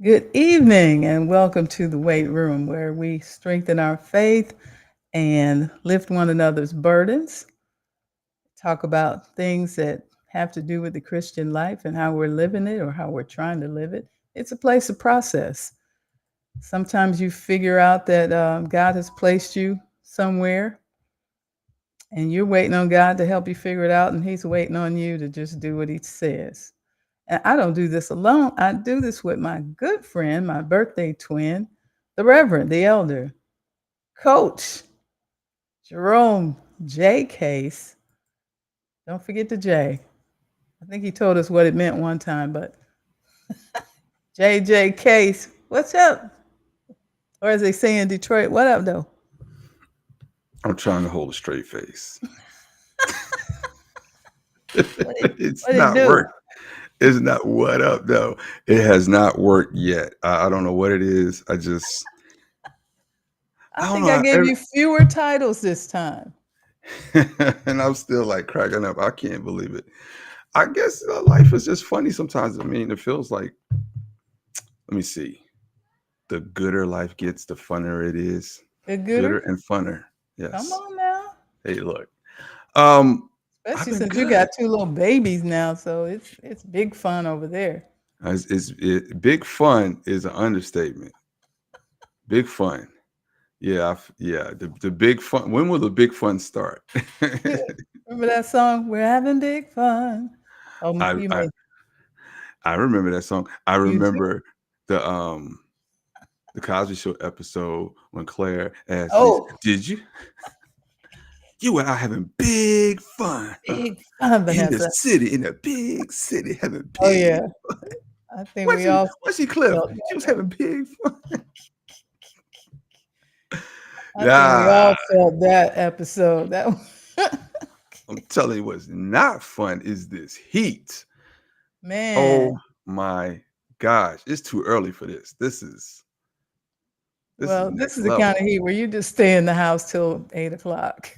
Good evening, and welcome to the weight room where we strengthen our faith and lift one another's burdens, talk about things that have to do with the Christian life and how we're living it or how we're trying to live it. It's a place of process. Sometimes you figure out that God has placed you somewhere and you're waiting on God to help you figure it out, and He's waiting on you to just do what He says. And I don't do this alone. I do this with my good friend, my birthday twin, the Reverend, the Elder, Coach Jerome Case. Don't forget the J. I think he told us what it meant one time, but JJ Case, what's up? Or as they say in Detroit, what up, though? I'm trying to hold a straight face. What it, It's what it not do? worked. It's not what up though. It has not worked yet. I don't know what it is. I I don't think I gave know. you fewer titles this time. And I'm still like cracking up. I can't believe it. I guess life is just funny sometimes. I mean, it feels like. Let me see. The gooder life gets, the funner it is. The Gooder gooder? and funner. Come Yes. on now. Hey, look. Um, I've Especially been since you good. got two little babies now, so it's big fun over there. Big fun is an understatement. Big fun. Yeah, yeah. The big fun. When will the big fun start? Remember that song? We're having big fun. Oh, I, you I may I remember that song. I you do. remember the um the Cosby Show episode when Claire asked Lisa, Oh, "Did you and I having big fun big fun, in the Vanessa. city, in the big city, having Oh big yeah, I think Was we she all was she Cliff? felt She that was way. having big fun. I think we Nah, all felt that episode. That I'm telling you, what's not fun is this heat. Oh man. my gosh, it's too early for this. This is Well, this next is the kind level. of heat where you just stay in the house till 8 o'clock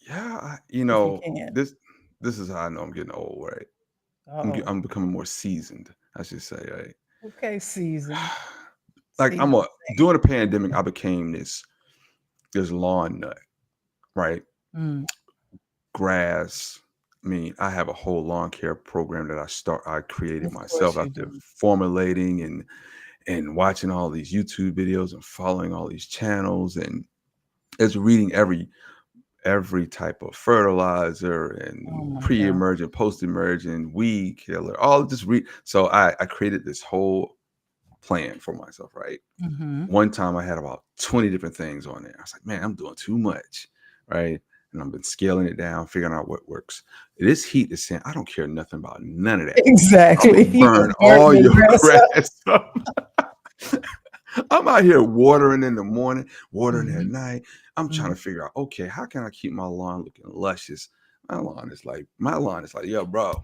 Yeah, if you can. this is how I know I'm getting old, right? Oh, I'm becoming more seasoned, I should say, right? okay, season, Like season. during the pandemic, I became this lawn nut, right? Mm, Grass. I mean, I have a whole lawn care program that I created of myself course you after do. formulating and watching all these YouTube videos and following all these channels and it's reading every type of fertilizer Oh and my God. pre-emergent, post-emergent, weed killer, all just read. So I created this whole plan for myself, right? Hmm. One time I had about 20 different things on there. I was like, man, I'm doing too much, right? And I've been scaling it down, figuring out what works. This heat is saying, I don't care nothing about none of that. I'm Exactly. gonna You burn gonna burn all the your grass up. grass up. I'm out here watering in the morning, watering at Hmm. night. I'm trying Hmm. to figure out, okay, how can I keep my lawn looking luscious? My lawn is like, yo, bro,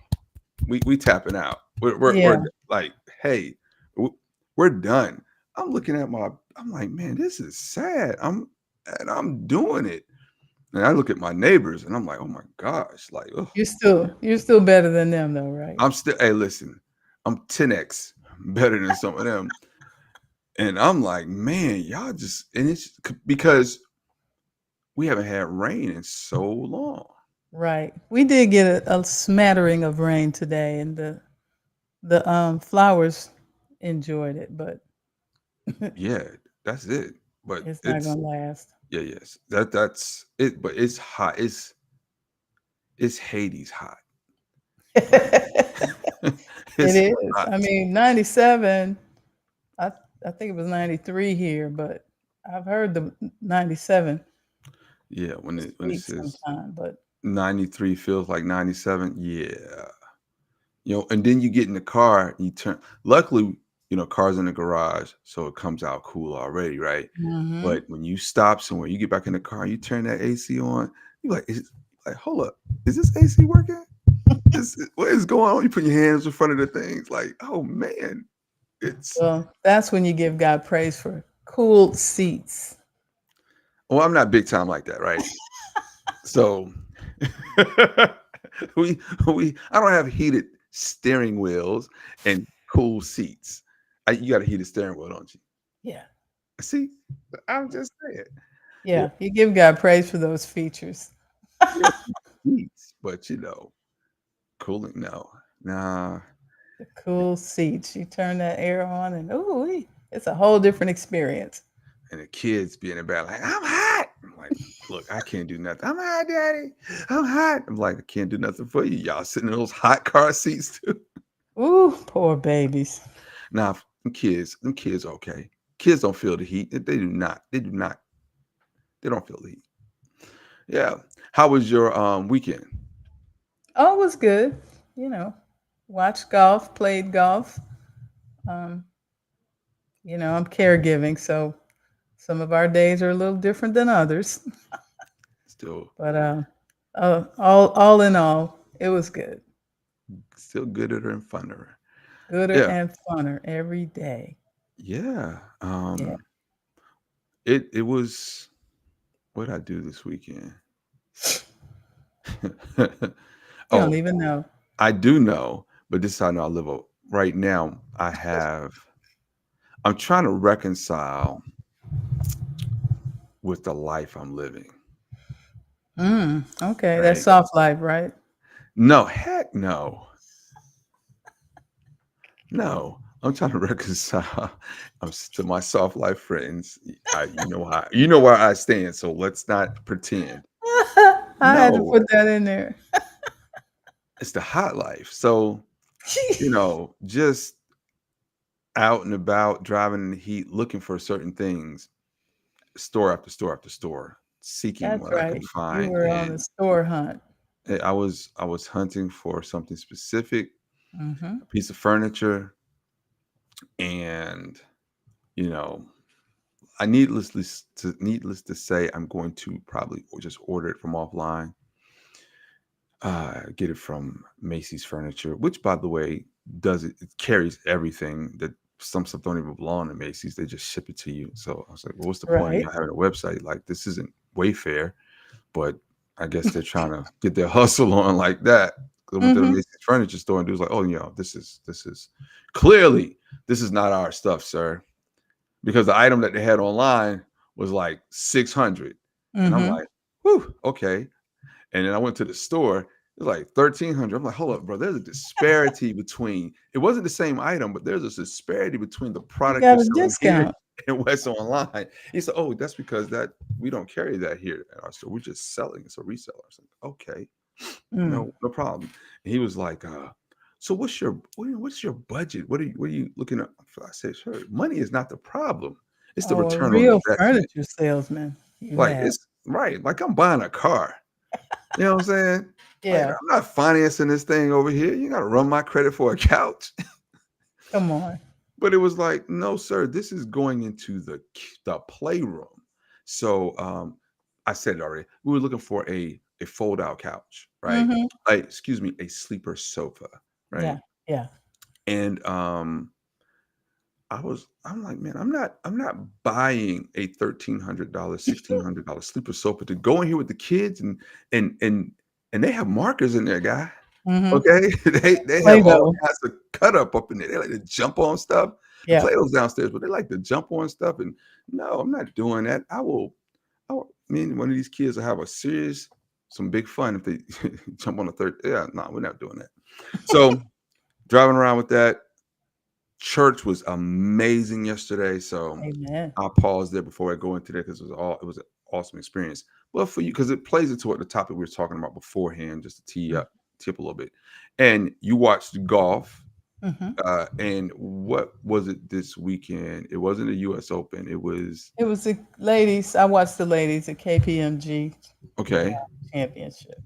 we tapping out. We're Yeah. like, hey, we're done. I'm looking at I'm like, man, this is sad. I'm doing it. And I look at my neighbors and I'm like, oh my gosh, like, ugh. You're still better than them though, right? I'm still, hey, listen, I'm 10x better than some of them. And I'm like, man, y'all just, and it's because we haven't had rain in so long. Right. We did get a smattering of rain today, and the flowers enjoyed it, but Yeah, that's it. But it's not it's, gonna last. yeah, yes, that's it. But it's hot. It's Hades hot. Like, It it's is. hot. I mean, 97. I I think it was 93 here, but I've heard the 97 Yeah, this when it week says sometime. But 93 feels like 97. Yeah. And then you get in the car and you turn, luckily, cars in the garage, so it comes out cool already, right? hmm. But when you stop somewhere, you get back in the car, you turn that AC on, you're like, hold up, is this AC working? What is going on? You put your hands in front of the things, like, oh man, it's Well, that's when you give God praise for cooled seats. well, I'm not big time like that, right? So we I don't have heated steering wheels and cool seats. You got to heat the steering wheel, don't you? Yeah. See, I'm just saying. Yeah, Yeah. You give God praise for those features. yeah, heats, but cooling. No, nah. The cool seats. You turn that air on and ooh, it's a whole different experience. And the kids be in the back like, I'm hot. I'm like, look, I can't do nothing. I'm hot, daddy. I'm hot. I'm like, I can't do nothing for you. Y'all sitting in those hot car seats too. Ooh, poor babies. Nah, them kids okay. Kids don't feel the heat. They do not. They do not. They don't feel the heat. Yeah. How was your weekend? Oh, it was good. You know, watched golf, played golf. Um, I'm caregiving, so some of our days are a little different than others. Still But all in all, it was good. still gooder and funner. Gooder Yeah. and funner every day. Yeah. Yeah. It was what did I do this weekend? You don't Oh, even know. I do know, but this is how I know I live right now. I'm trying to reconcile with the life I'm living, Okay, that's right? soft life, right? No, heck no. No. I'm trying to reconcile to my soft life friends. You know where I stand, so let's not pretend. I had to No, put that in there. it's the hot life. So, just out and about, driving in the heat, looking for certain things, store after store after store, seeking That's what I could right. You find. were on a And store hunt. I was hunting for something specific, Hmm. a piece of furniture, and you know, needless to say, I'm going to probably just order it from offline. Get it from Macy's Furniture, which, by the way, it carries everything that some stuff don't even belong to Macy's. They just ship it to you. So I was like, well, what's the point of Right. you having a website? Like, this isn't Wayfair, but I guess they're trying to get their hustle on like that. 'Cause I went to the Hmm. Macy's furniture store and dude was like, oh, this is clearly this is not our stuff, sir. Because the item that they had online was like 600. And I'm Hmm. like, whew, okay. And then I went to the store. It was like 1,300. I'm like, hold up, bro. There's a disparity between. It wasn't the same item, but there's a disparity between the You product you're got a selling here discount. and what's online. He said, "Oh, that's because that we don't carry that here at our store. We're just selling. It's a reseller." I said, "Okay, Mm. no problem." And he was like, "So what's your budget? What are you looking at?" I said, "Sure, money is not the problem. It's the Oh, a return on real investment. furniture salesman you Like have. it's right. Like I'm buying a car." You know what I'm saying? Like, Yeah. I'm not financing this thing over here. You gotta run my credit for a couch. Come on. But it was like, no, sir, this is going into the playroom. So I said it already. We were looking for a fold-out couch, right? Hmm. Excuse me, a sleeper sofa, right? Yeah. Yeah. And I'm like, man, I'm not buying a $1,300, $1,600 sleeper sofa to go in here with the kids and and and they have markers in there, guy. Hmm. Okay, they have all Play-Doh. kinds of cut up in there. They like to jump on stuff. The Yeah. Play-Doh's downstairs, but they like to jump on stuff. And no, I'm not doing that. Me and one of these kids will have some big fun if they jump on the third. Yeah, no, we're not doing that. So driving around with that. Church was amazing yesterday. So Amen. I'll pause there before I go into there because it was an awesome experience. Well, for you, because it plays into what the topic we were talking about beforehand, just to tip a little bit. And you watched golf. Hmm. And what was it this weekend? It wasn't a US Open. It was It was the ladies. I watched the ladies at KPMG okay. championship.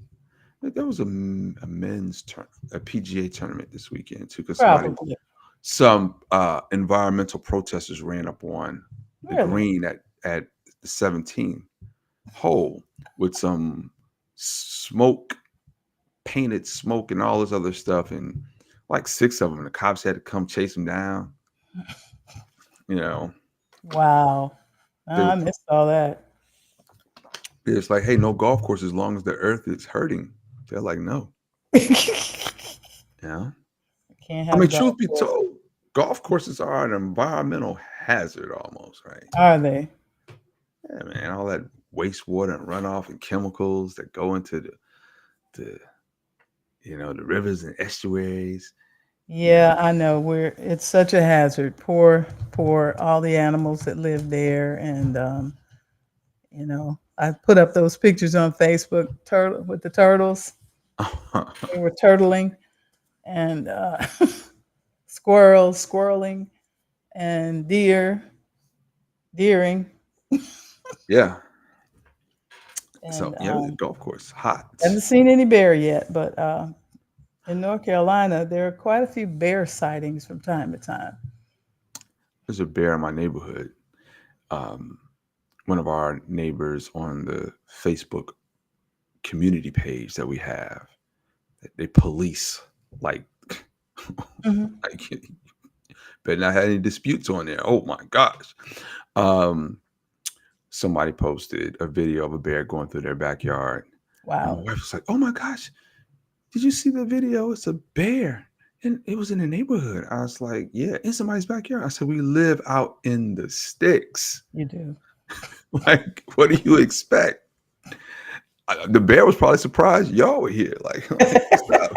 There was a men's turn, a PGA tournament this weekend too, because Probably. some environmental protesters ran up on the Really? green at the 17th hole with some smoke, painted smoke, and all this other stuff, and like six of them. The cops had to come chase them down. You know, Wow. they were I missed all that. it's like, hey, no golf course as long as the earth is hurting. They're like, no, Can't I have mean, golf truth be course. told, golf courses are an environmental hazard almost, right? Are they? Yeah, man, all that wastewater and runoff and chemicals that go into the the rivers and estuaries. You know, Yeah, I know. It's such a hazard. Poor all the animals that live there, and I put up those pictures on Facebook, turtle with the turtles. They were turtling, and squirrels squirreling, and deering, yeah. So and yeah, the golf course hot. haven't seen any bear yet. But in North Carolina, there are quite a few bear sightings from time to time. There's a bear in my neighborhood. Um, One of our neighbors on the Facebook community page that we have, they police like Hmm. like better not have any disputes on there. Oh my gosh. Um, Somebody posted a video of a bear going through their backyard. And my Wow. wife was like, "Oh my gosh, did you see the video? It's a bear." And it was in the neighborhood. I was like, "Yeah, in somebody's backyard." I said, "We live out in the sticks. You do. Like, what do you expect?" The bear was probably surprised y'all were here. Like, what's up?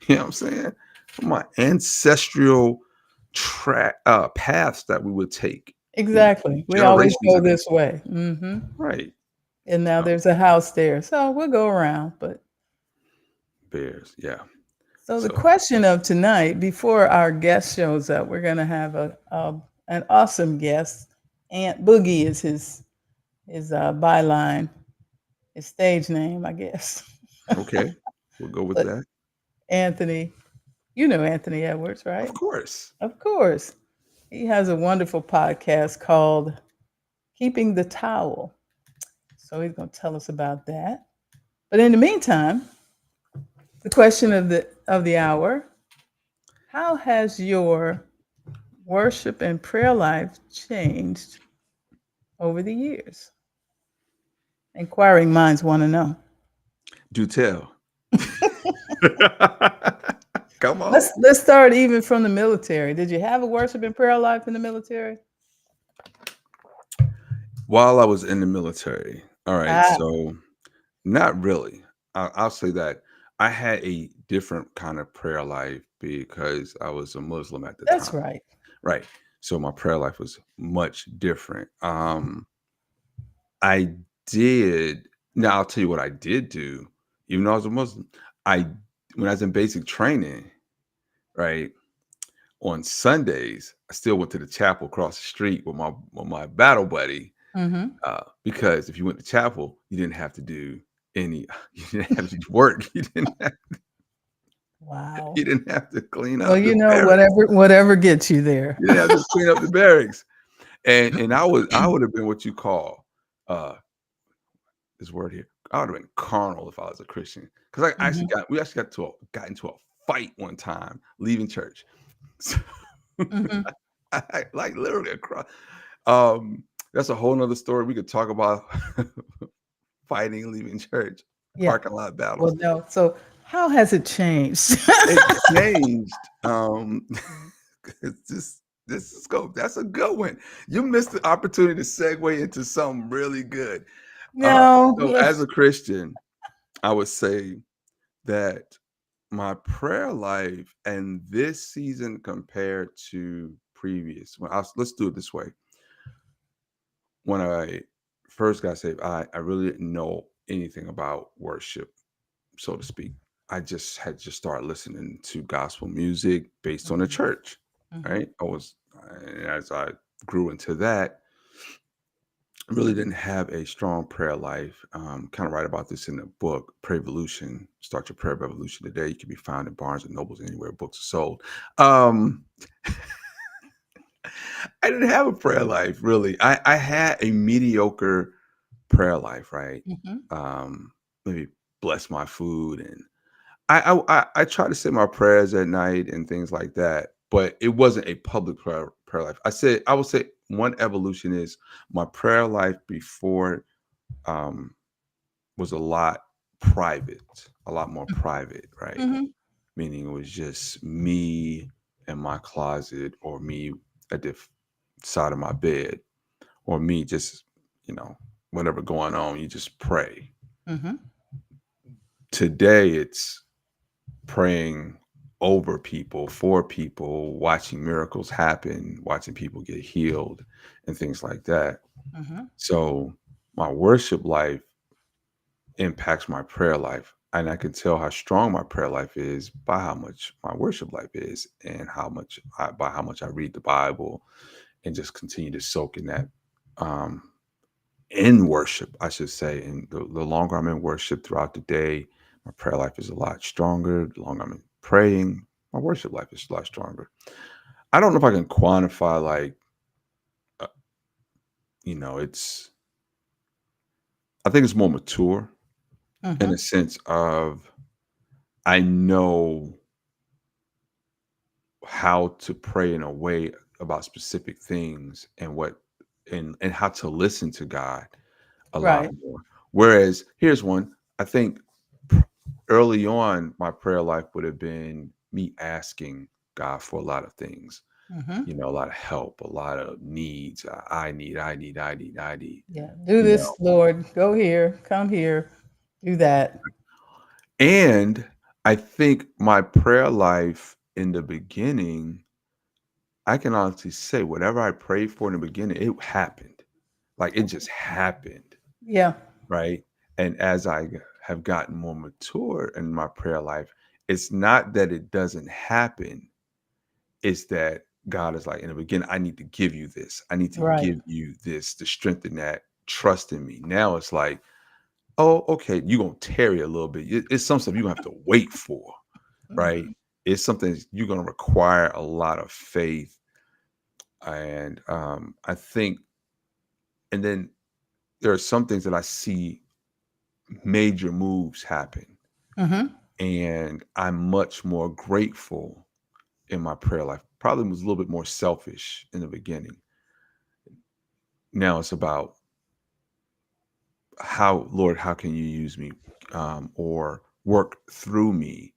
You know what I'm saying? My ancestral paths that we would take, Exactly. We always generations go ago. this way. Right. And now Um, there's a house there. So we'll go around. But bears. Yeah. so the So, question of tonight, before our guest shows up, we're going to have an awesome guest. Aunt Boogie is his byline, his stage name, I guess. okay. We'll go with But that. Anthony, you know Anthony Edwards, Of right? course. Of course. He has a wonderful podcast called Keeping the Towel. So he's going to tell us about that. But in the meantime, the question of the hour: how has your worship and prayer life changed over the years? Inquiring minds want to know. Do tell. Come on. Let's start even from the military. Did you have a worship and prayer life in the military? While I was in the military, all right. Ah, So, not really. I'll say that I had a different kind of prayer life because I was a Muslim at the that's time. right. Right. So my prayer life was much different. I did Now I'll tell you what I did do, even though I was a Muslim. I When I was in basic training, right, on Sundays, I still went to the chapel across the street with my battle buddy. Hmm. Because if you went to chapel, you didn't have to do any you didn't have to do work. Wow. You didn't have to clean Well, up the barracks. whatever gets you there. You didn't have to clean up the barracks. And I would have been what you call uh this word here. I would have been carnal if I was a Christian. Because Hmm. we actually got into a fight one time leaving church. So Hmm. like literally across um that's a whole nother story. We could talk about fighting, leaving church, Yeah. parking lot Well, battles. no. So how has it changed? It changed. This is go. That's a good one. You missed the opportunity to segue into something really good. No. So as a Christian, I would say that my prayer life and this season compared to previous. Let's do it this way. When I first got saved, I really didn't know anything about worship, so to speak. I just had just started listening to gospel music based on the Mhm, church, mhm, right? And as I grew into that, really didn't have a strong prayer life. Kind of write about this in the book, Prayvolution. Start your prayer revolution today. You can be found in Barnes and Nobles anywhere books are sold. Um, I didn't have a prayer life really. I had a mediocre prayer life, right? mhm, Maybe bless my food and I try to say my prayers at night and things like that, but it wasn't a public prayer life. I would say one evolution is my prayer life before um, was a lot more private, right? mhm. Meaning it was just me in my closet, or me at the side of my bed, or me just, you know, whatever going on, you just pray. Mm-hmm. Today, it's praying over people, for people, watching miracles happen, watching people get healed, and things like that. Mm-hmm. So, my worship life impacts my prayer life. And I can tell how strong my prayer life is by how much my worship life is, and by how much I read the Bible and just continue to soak in that, um, in worship, I should say. And the longer I'm in worship throughout the day, my prayer life is a lot stronger. The longer I'm in praying, my worship life is a lot stronger. I don't know if I can quantify, like, uh, it's, I think it's more mature in a Mm-hmm. sense of I know how to pray in a way about specific things, and and how to listen to God a lot Right. more. Whereas here's one, I think p- early on my prayer life would have been me asking God for a lot of things, Mm-hmm. a lot of help, a lot of needs. I need. Yeah. Do You know, this, Lord. Go here. Come here. Do that. and I think my prayer life in the beginning, I can honestly say whatever I prayed for in the beginning, it happened. Like, it just happened, Yeah. right? And as have gotten more mature in my prayer life, it's not that it doesn't happen, it's that God is like, in the beginning, I need to give you this. I need to Right. give you this to strengthen that trust in me. Now it's like, oh, okay, you're gonna tarry a little bit. It's some stuff you're gonna have to wait for, right? Mm-hmm. It's something you're gonna require a lot of faith. And I think, and then there are some things that I see major moves happen, Mm-hmm. and I'm much more grateful in my prayer life. Probably was a little bit more selfish in the beginning. Now it's about, how, Lord, how can you use me, or work through me,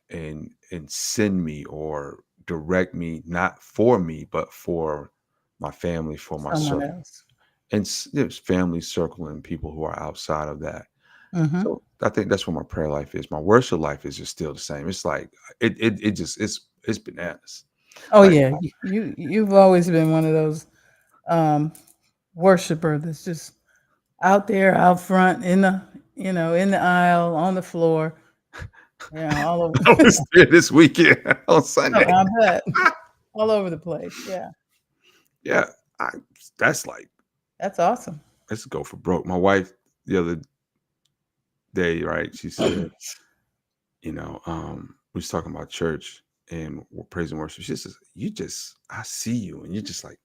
and send me or direct me, not for me, but for my family, for my Someone circle, else. and there's family circle and people who are outside of that. Mm-hmm. So I think that's what my prayer life is. My worship life is just still the same. It's like it just it's bananas. Oh Like, yeah. You've always been one of those um worshiper that's just out there, out front, in the in the aisle, on the floor, all over. I was there this weekend on Oh, Sunday. I bet. All over the place. Yeah. Yeah, I that's like, That's awesome. let's go for broke. My wife the other day, right? She said, we was talking about church and praise and worship. She says, "You just, I see you, and you're just like,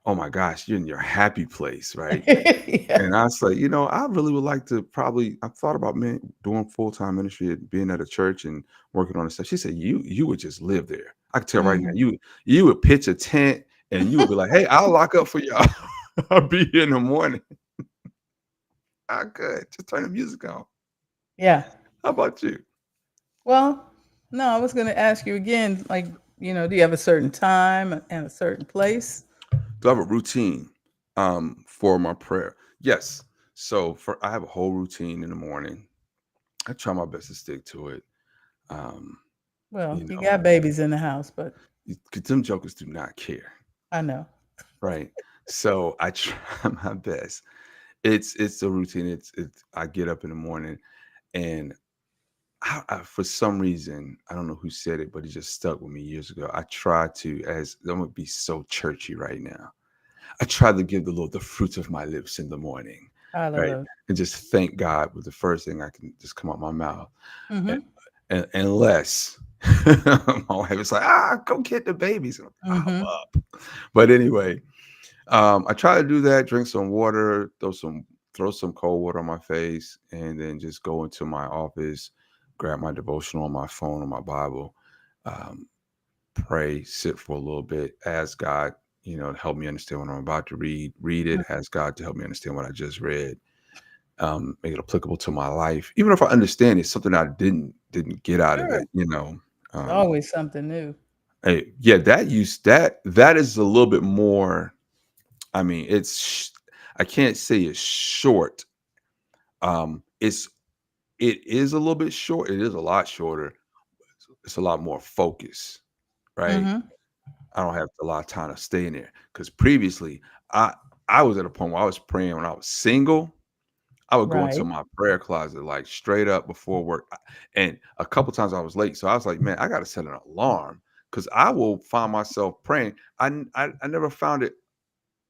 oh my gosh, you're in your happy place, right?" Yeah. And I was like, I really would like to probably. I thought about, man, doing full time ministry and being at a church and working on the stuff. She said, you would just live there. I can tell right now, Mhm. you would pitch a tent and you would be like, hey, I'll lock up for y'all. I'll be here in the morning. I could just turn the music on. Yeah. How about you? Well, no, I was gonna ask you again, like, do you have a certain time and a certain place? Do I have a routine for my prayer? Yes. So I have a whole routine in the morning. I try my best to stick to it. Um, Well, you you know, got babies in the house, but 'cause them jokers do not care. I know. Right. So I try my best. It's a routine. It's I get up in the morning, and for some reason, I don't know who said it, but it just stuck with me years ago. I try to, as I'm gonna be so churchy right now. I try to give the Lord the fruits of my lips in the morning, right? Hallelujah. And just thank God with the first thing I can just come out my mouth. And, Mhm. unless my wife is like, go get the babies. I'm Mhm. up. But anyway, I try to do that, drink some water, throw some cold water on my face, and then just go into my office, grab my devotional on my phone or my Bible, um, pray, sit for a little bit, ask God, to help me understand what I'm about to read it, Mm. ask God to help me understand what I just read, make it applicable to my life. Even if I understand it's something I didn't get out of Sure. it, It's um, always something new. Yeah, that is a little bit more. I mean, I can't say it's short. It's it is a little bit short. It is a lot shorter. It's a lot more focus, right? Mhm. I don't have a lot of time to stay in there because previously I I was at a point where I was praying when I was single. I would go into Right. my prayer closet like straight up before work, and a couple times I was late, so I was like, man, I got to set an alarm because I will find myself praying. I never found it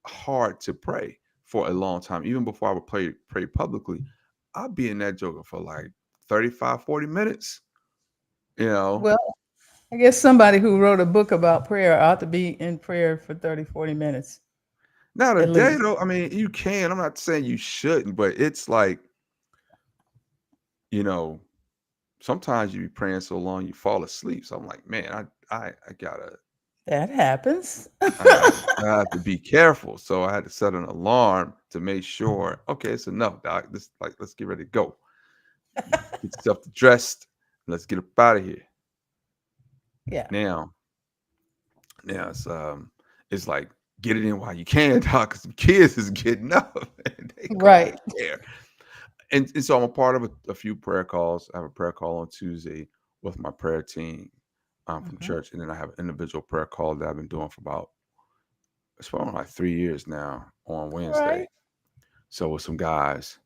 hard to pray for a long time, even before I would pray publicly. I'd be in that joker for like 35, 40 minutes, you know. Well, I guess somebody who wrote a book about prayer ought to be in prayer for 30, 40 minutes Not a at day least. though. I mean, you can. I'm not saying you shouldn't, but it's like, you know, sometimes you be praying so long you fall asleep. So I'm like, man, I gotta That happens. I have to be careful. So I had to set an alarm to make sure, okay, it's enough, doc. This like let's get ready to go. Get yourself dressed. Let's get up out of here. Yeah. Now, now it's like get it in while you can, doc, because the kids is getting up and they going Right. to care. And so I'm a part of a few prayer calls. I have a prayer call on Tuesday with my prayer team from Mhm. church, and then I have an individual prayer call that I've been doing for about it's probably like 3 years now on All right. Wednesday. So with some guys,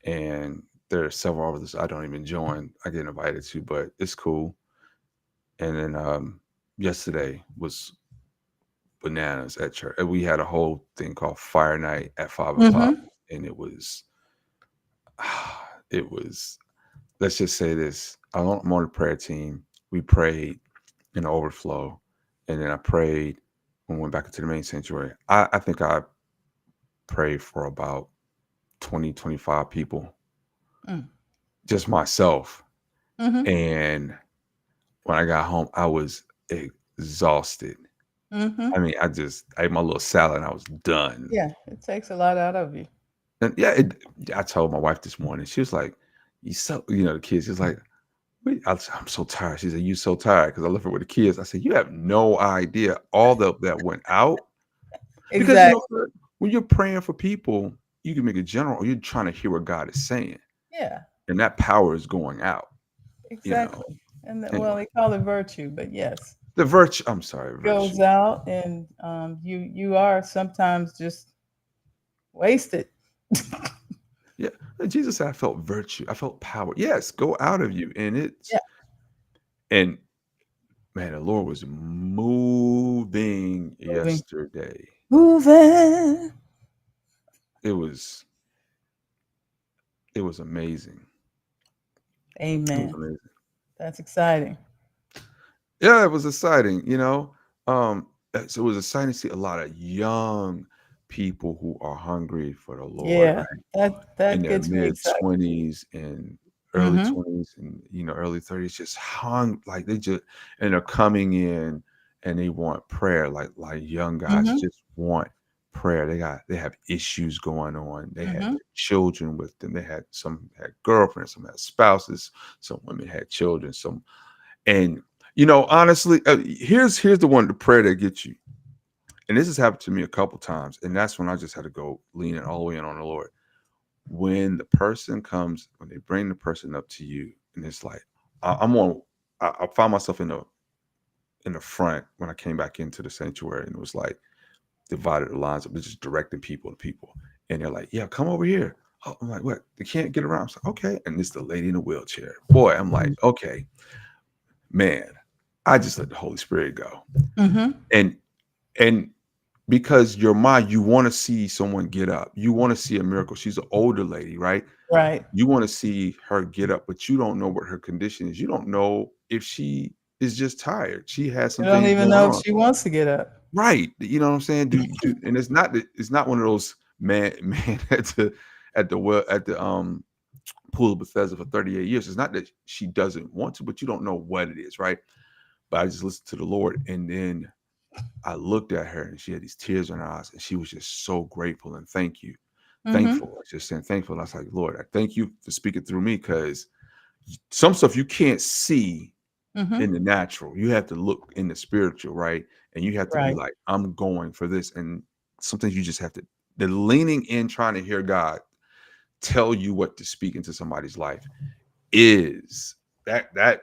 and there are several others I don't even join. I get invited to, but it's cool. And then yesterday was bananas at church. And we had a whole thing called Fire Night at 5 o'clock, Mhm. and it was it was. Let's just say this: I'm on the prayer team. We prayed in the overflow, and then I prayed and went back into the main sanctuary. I think I prayed for about 20, 25 people, Mm. just myself. Mhm. And when I got home, I was exhausted. I Mhm. mean, I ate my little salad and I was done. Yeah, it takes a lot out of you. And yeah, I told my wife this morning, she was like, you so, the kids, she's like, "Wait," I'm so tired. She said, you so tired because I left her with the kids. I said, you have no idea all that went out because, Exactly. when you're praying for people, you can make it general or you're trying to hear what God is saying. Yeah, And that power is going out, you know. exactly. And well, Anyway, they call it virtue, but yes, the virtue, I'm sorry, goes virtue. out, and you are sometimes just wasted. Yeah, Jesus said, "I felt virtue. I felt power." Yes, go out of you, and Yeah, and man, the Lord was moving moving, yesterday. moving. It was it was amazing. It was Amen. amazing. That's exciting. Yeah, it was exciting. So it was exciting to see a lot of young people who are hungry for the Lord, Yeah, right? In that their gets me excited. mid-20s and early Mhm. 20s and, early 30s, just like they just and they're coming in and they want prayer, like young guys Mhm. just want prayer. They have issues going on. They had Mhm. their children with them. Some had girlfriends, some had spouses, some women had children, some and honestly, here's the prayer that gets you. And this has happened to me a couple times, and that's when I just had to go lean it all the way in on the Lord when the person comes, when they bring the person up to you, and it's like I'm on. I found myself in the front when I came back into the sanctuary, and it was like divided the lines up, just directing people to people, and they're like, "Yeah, come over here." Oh, I'm like, "What? They can't get around." I was like, "Okay," and it's the lady in the wheelchair. Boy, I'm like, Mhm. "Okay, man." I just let the Holy Spirit go, Mhm. and and because your mind, you want to see someone get up, you want to see a miracle. She's an older lady, right? Right. You want to see her get up, but you don't know what her condition is. You don't know if she is just tired. She has You some don't things even going know if on. she wants to get up. Right. You know what I'm saying? And it's not one of those man at the pool of Bethesda for 38 years. It's not that she doesn't want to, but you don't know what it is, right? But I just listened to the Lord, and then I looked at her and she had these tears in her eyes, and she was just so grateful and Mhm. thankful. Just saying thankful. And I was like, Lord, I thank you for speaking through me because some stuff you can't see, Mhm. in the natural. You have to look in the spiritual, right? And you have to be Right. like, I'm going for this. And sometimes you just have to, the leaning in, trying to hear God tell you what to speak into somebody's life is that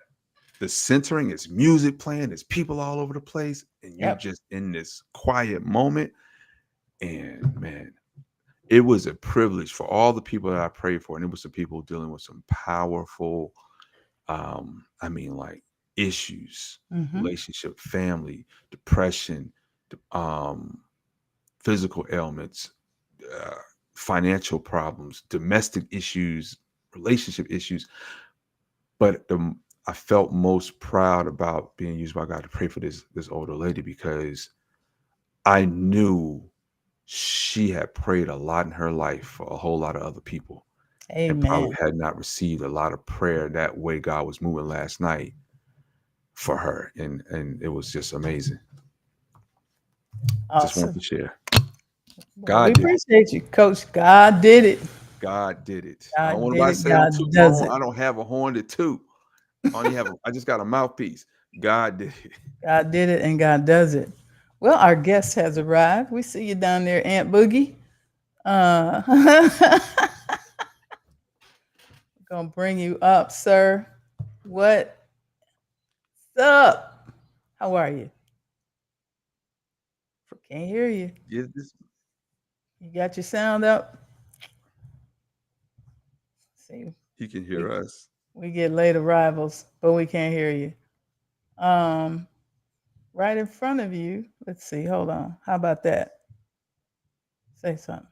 the centering is music playing, there's people all over the place, and you're Yep. just in this quiet moment. And man, it was a privilege for all the people that I prayed for. And it was the people dealing with some powerful, I mean, like issues, Mhm. relationship, family, depression, physical ailments, uh, financial problems, domestic issues, relationship issues. But I felt most proud about being used by God to pray for this older lady because I knew she had prayed a lot in her life for a whole lot of other people and probably Amen. had not received a lot of prayer that way God was moving last night for her. And it was just amazing. Just wanted Awesome. to share. Well, we God did it. appreciate you, Coach. God did it. God did it. I don't God want did nobody to it. say I'm God tooting my does horn. it. I don't have a horn to toot. I just got a mouthpiece. God did it. God did it, and God does it. Well, our guest has arrived. We see you down there, Aunt Boogie. Uh, gonna bring you up, sir. What's up? How are you? Can't hear you. Yes, this, You got your sound up? See, he can we hear us. we get late arrivals, but we can't hear you. Um, right in front of you. Let's see. Hold on. How about that? Say something.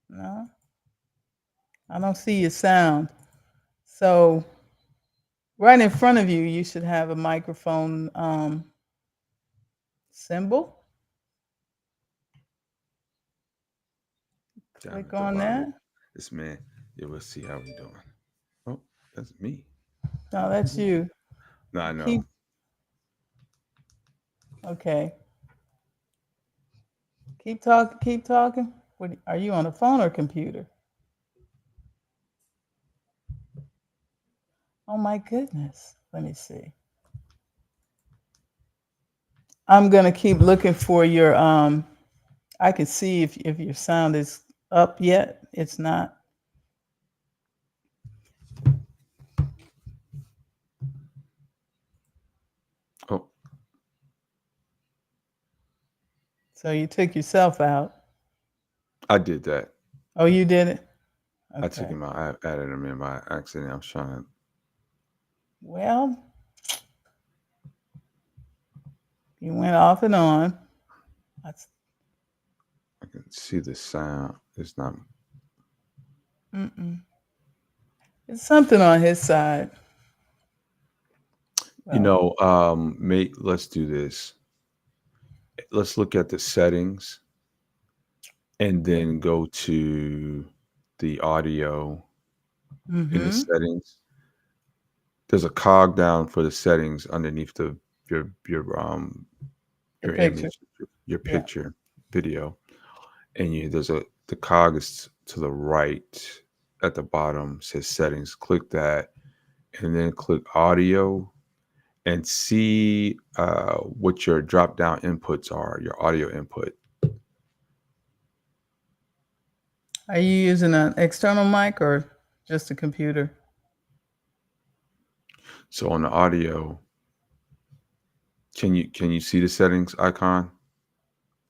No, I don't see your sound. So right in front of you, you should have a microphone symbol. Down Click at the on that. bottom. This man. Yeah, we'll see how we doing. Oh, that's me. No, that's you. No, I know. Keep okay. Keep talking. Keep talking. What are you on a phone or computer? Oh my goodness. Let me see. I'm gonna keep looking for your I can see if your sound is up yet. It's not. Oh, So you took yourself out. I did that. Oh, you did it? I took Okay. him out. I added him in by accident. I was trying to. Well, you went off and on. That's I can see the sound. It's not. mm-mm. It's something on his side. Well, Mate. Let's do this. Let's look at the settings and then go to the audio in the mm-hmm. settings. There's a cog down for the settings underneath the your The your picture. image, your Yeah. picture, video, and there's a the cog is to the right at the bottom says settings. Click that, and then click audio and see what your drop down inputs are, your audio input. Are you using an external mic or just a computer? So on the audio, can you see the settings icon?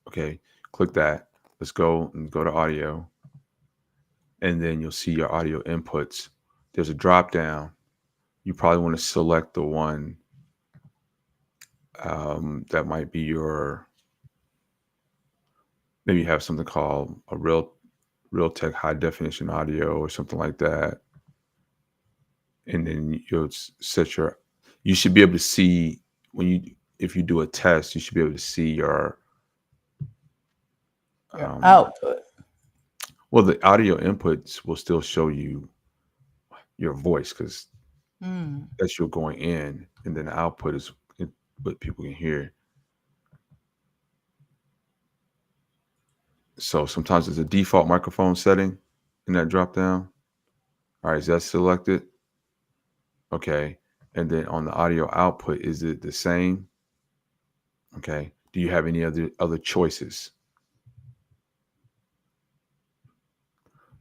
Okay, click that. Let's go and go to audio, and then you'll see your audio inputs. There's a drop down. You probably want to select the one that might be your, maybe you have something called a Realtek high definition audio or something like that, and then you'll set your. You should be able to see when you, if you do a test, you should be able to see your Your um, output. well, the audio inputs will still show you your voice because Mm. that's your going in, and then the output is what people can hear. So sometimes there's a default microphone setting in that drop down. All right, is that selected? Okay. And then on the audio output, is it the same? Okay. Do you have any other choices?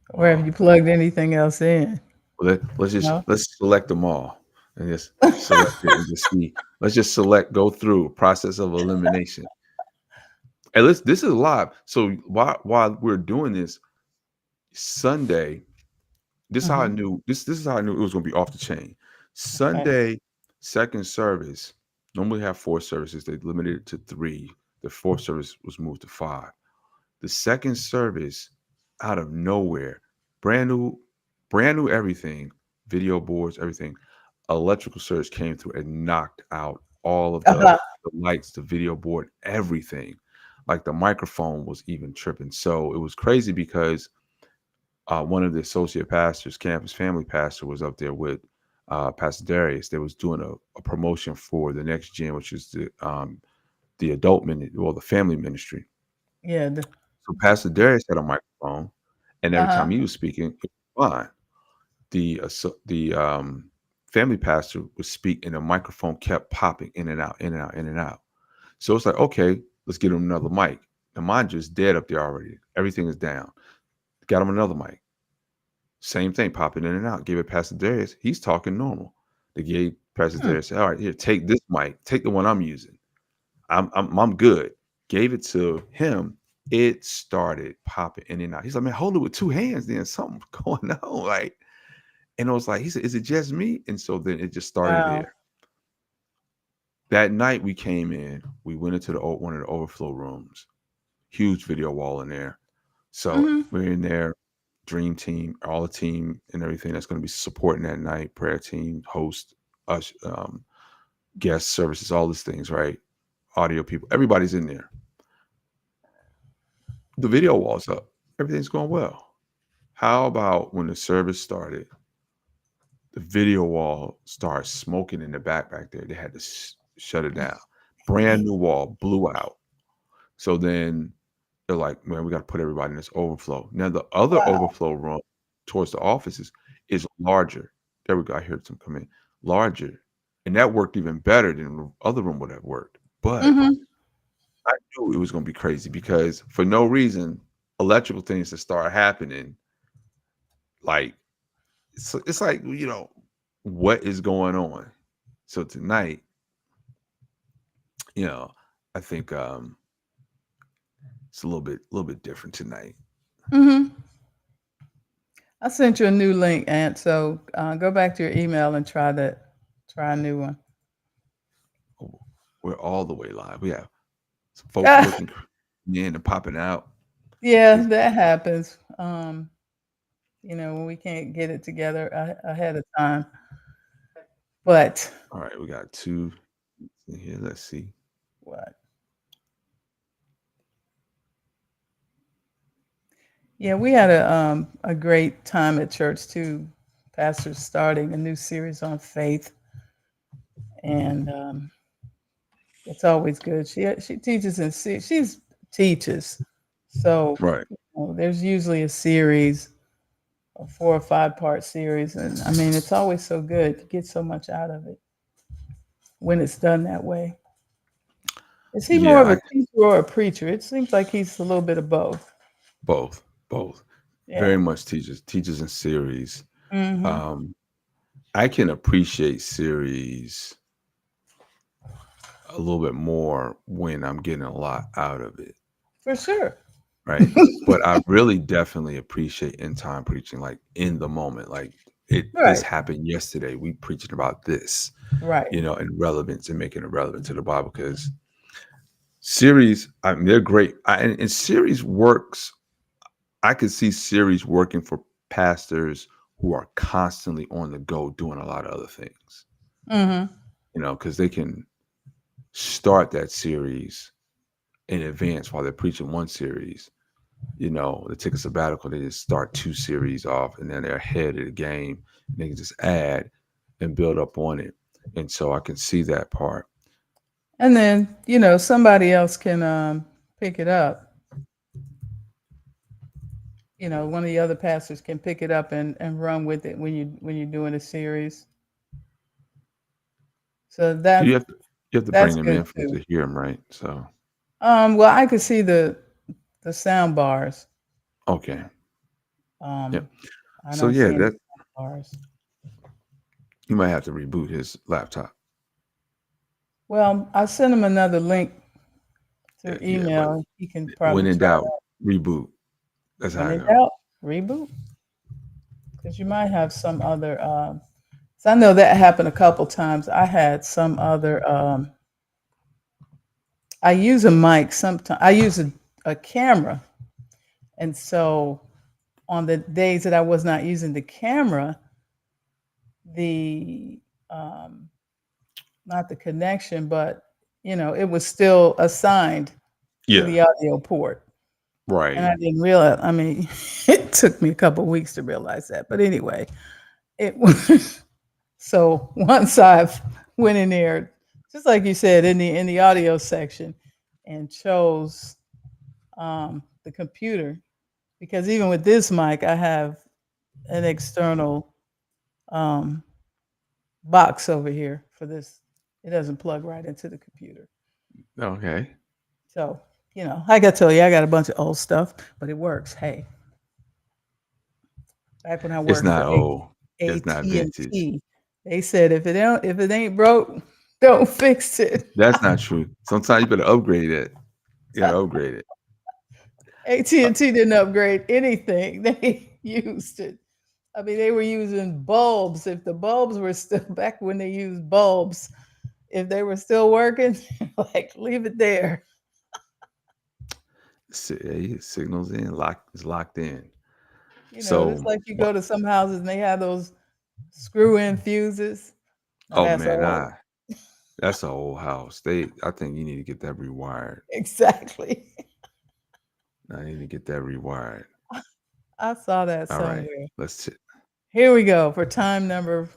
Or have Well, you plugged anything else in? let's No. let's select them all and just select it and just see. Let's just go through process of elimination. And this is live. So while we're doing this Sunday, Hmm. this is how I knew it was gonna be off the chain. Okay. Sunday, second service, normally have four services. They limited it to three. The fourth service was moved to five. The second service, out of nowhere, brand new, brand new everything, video boards, everything. Electrical surge came through and knocked out all of Uh-huh. the lights, the video board, everything. Like the microphone was even tripping. So it was crazy because one of the associate pastors, campus family pastor, was up there with Pastor Darius. They was doing a promotion for the next gen, which is the adult ministry, well, the family ministry. Yeah. So Pastor Darius had a microphone, and every time Uh-huh. he was speaking, it was fine. The family pastor would speak, and the microphone kept popping in and out, in and out, in and out. So it's like, okay, let's get him another mic. And mine just dead up there already. Everything is down. Got him another mic. Same thing, popping in and out. Gave it Pastor Darius. He's talking normal. They gave Pastor Hmm. Darius, all right, here, take this mic. Take the one I'm using. I'm good. Gave it to him. It started popping in and out. He's like, man, hold it with two hands. Then something going on. Like, and I was like, he said, is it just me? And so then it just started Wow. there. That night we came in, we went into one of the overflow rooms, huge video wall in there. So Hmm. we're in there, dream team, all the team and everything that's going to be supporting that night, prayer team, host, us, guest services, all these things, right? Audio people, everybody's in there. The video wall's up. Everything's going well. How about when the service started, the video wall started smoking in the back there. They had to shut it down. Brand new wall blew out. So then they're like, man, we got to put everybody in this overflow. Now the other Wow. overflow room towards the offices is larger. There we go. I heard some come in. Larger. And that worked even better than the other room would have worked. But Hmm. I knew it was going to be crazy because for no reason, electrical things that start happening, like it's like, what is going on? So tonight, you know, I think it's a little bit different tonight. Hmm. I sent you a new link, Aunt. So go back to your email and try that. Try a new one. Oh, we're all the way live. We have some folks looking in and popping out. Yeah, It's that happens. When we can't get it together ahead of time. But all right. We got two in here. Let's see. what? Yeah, we had a great time at church too. Pastor's starting a new series on faith, and it's always good. She teaches and she's teaches, so Right. there's usually a series, a 4 or 5 part series, and I mean it's always so good. You get so much out of it when it's done that way. Is he more Yeah. of a teacher or a preacher? It seems like he's a little bit of both. Both. Very Yeah. much teaches in series. Hmm. Um, I can appreciate series a little bit more when I'm getting a lot out of it. For sure. Right. But I really definitely appreciate end time preaching, like in the moment. Like this Right. happened yesterday. We preaching about this, Right. and relevance and making it relevant to the Bible because series, I mean, they're great. And series works. I could see series working for pastors who are constantly on the go doing a lot of other things, Hmm. because they can start that series in advance while they're preaching one series. They take a sabbatical, they just start two series off and then they're ahead of the game. And they can just add and build up on it. And so I can see that part. And then, somebody else can pick it up. One of the other pastors can pick it up and run with it when you're doing a series. So You have to bring that's them good in for too. to hear them, right? So Well, I could see the sound bars. okay, yeah. Um, I So don't yeah, see any that sound bars. you might have to reboot his laptop. Well, I sent him another link through Yeah, but email. He can when probably in try doubt, that. reboot. That's how When I in know. doubt, reboot. Because you might have some other. So I know that happened a couple times. I had some other. I use a mic sometimes. I use a camera, and so on the days that I was not using the camera, the um, not the connection, but it was still assigned to Yeah, the audio port. And right. I didn't realize, I mean, it took me a couple of weeks to realize that. But anyway, it was so once I've went in there, just like you said, in the audio section and chose the computer, because even with this mic, I have an external um, box over here for this. It doesn't plug right into the computer. Okay. So, like I told you, I got a bunch of old stuff, but it works. Hey, back when I It's worked for not old. It's not vintage. AT&T, they said if it ain't broke, don't fix it. That's not true. Sometimes you better upgrade it. You gotta upgrade it. Uh, AT&T didn't upgrade anything. They used it. I mean, they were using bulbs. If the bulbs were still back when they used bulbs, if they were still working, like leave it there. signals in, is locked in. It's So, like you go to some houses and they have those screw-in fuses. Now oh that's man, old. that's an old house. I think you need to get that rewired. Exactly. I need to get that rewired. I saw that All right, somewhere. let's. Here we go for time number.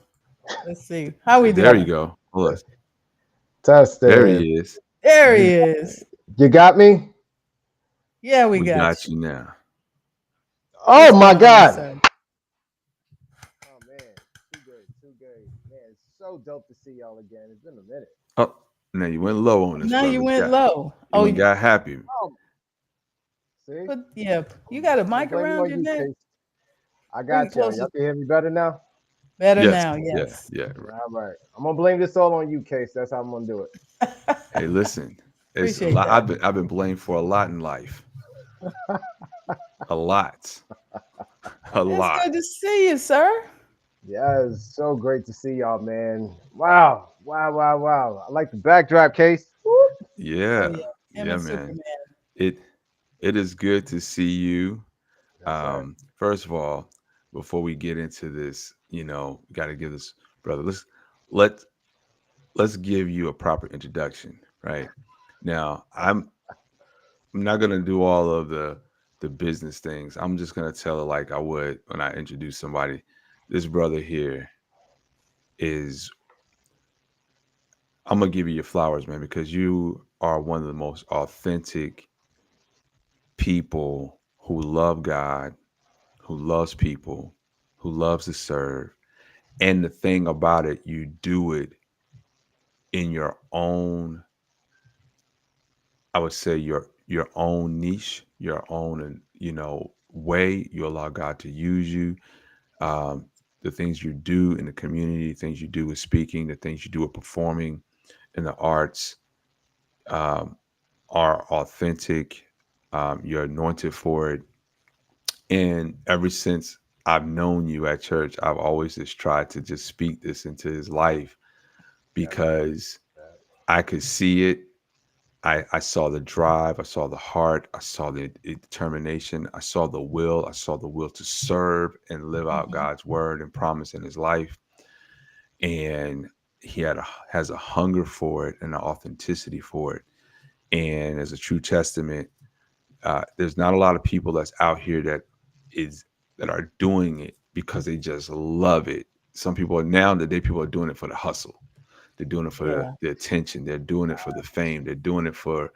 Let's see. How we There you doing? go. Hold on. There Tested. he is. There he You, is. you got me? Yeah, we We got got you. you now. Oh What's my going on, God. sir? Oh man, too good, too good. Man, it's so dope to see y'all again. It's been a minute. Oh, now you went low on this, Now you brother. went low. You Oh, went got happy. Oh, see? yeah. You got a I'm gonna mic blame it around on your you, neck. Case. I Bring it got y'all. closer. Y'all can hear me better now? Better Yes. now. Yeah. Yes. Yeah. Right. All right. I'm gonna blame this all on you, Case. That's how I'm gonna do it. Hey, listen. It's a Appreciate lot. that. I've been blamed for a lot in life. A lot. A It's lot. good to see you, sir. Yeah, it's so great to see y'all, man. Wow. Wow, wow, wow. I like the backdrop, Case. Whoop. Oh Yeah. yeah. Him Yeah, and man. Superman. It it is good to see you. Yes, sir. First of all, before we get into this, we got to give this brother. Let let's give you a proper introduction, right? Now, I'm not gonna do all of the business things. I'm just gonna tell it like I would when I introduce somebody. This brother here is I'm gonna give you your flowers, man, because you are one of the most authentic people who love God, who loves people, who loves to serve. And the thing about it, you do it in your own, I would say your own niche, your own way. You allow God to use you. Um, the things you do in the community, the things you do with speaking, the things you do with performing in the arts um, are authentic. You're anointed for it. And ever since I've known you at church, I've always just tried to just speak this into his life Yes, I appreciate because that. I could see it. I saw the drive, I saw the heart, I saw the determination, I saw the will to serve and live out Hmm. God's word and promise in his life. And has a hunger for it and an authenticity for it. And as a true testament, there's not a lot of people that's out here is that are doing it because they just love it. Some people are nowadays people are doing it for the hustle. They're doing it for Yeah. the attention. They're doing it for the fame. They're doing it for,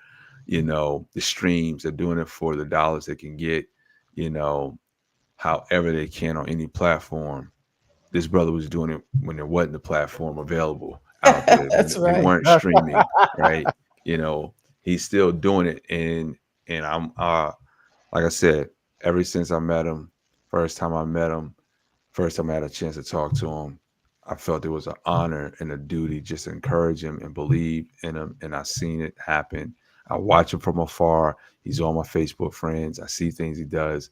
the streams. They're doing it for the dollars they can get, you know, however they can on any platform. This brother was doing it when there wasn't a platform available out there That's that they right. weren't streaming, right? You know, he's still doing it, and I'm like I said, ever since I met him, first time I met him, first time I had a chance to talk to him, I felt it was an honor and a duty just to encourage him and believe in him. And I seen it happen. I watch him from afar. He's on my Facebook friends. I see things he does.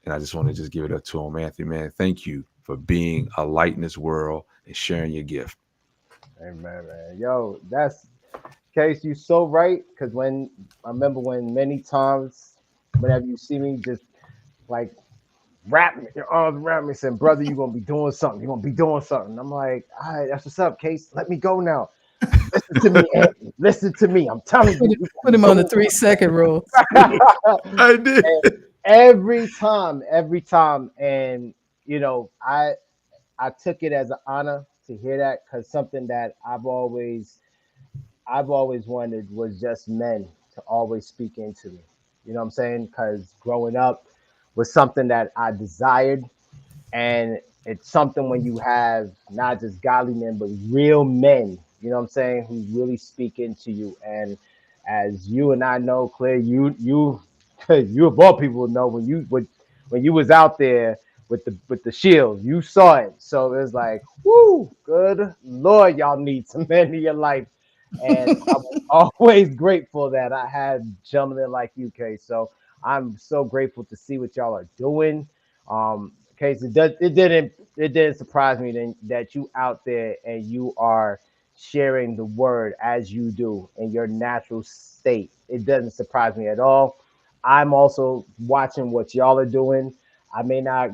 And I just want to just give it up to him. Anthony, man, thank you for being a light in this world and sharing your gift. Amen, man. Yo, that's Case. You so right. Because when I remember when many times, whenever you see me, just like wrap me, your arms around me, saying, "Brother, you're gonna be doing something. You're gonna be doing something." I'm like, "All right, that's what's up, Case. Let me go now. Listen to me, Anthony. Listen to me. I'm telling you, you're Put gonna him on the be 3-second rule. doing." I did. And every time, and you know, I took it as an honor to hear that because something that I've always wanted was just men to always speak into me. You know what I'm saying? Because growing up was something that I desired, and it's something when you have not just godly men but real men, you know what I'm saying, who really speak into you. And as you and I know, Claire, you you of all people know when you was out there with the shield, you saw it. So it's like, whoo, good Lord, y'all need some men in your life. And I was always grateful that I had gentlemen like you, Kay. So I'm so grateful to see what y'all are doing. Case it didn't surprise me that you out there and you are sharing the word as you do in your natural state. It doesn't surprise me at all. I'm also watching what y'all are doing. I may not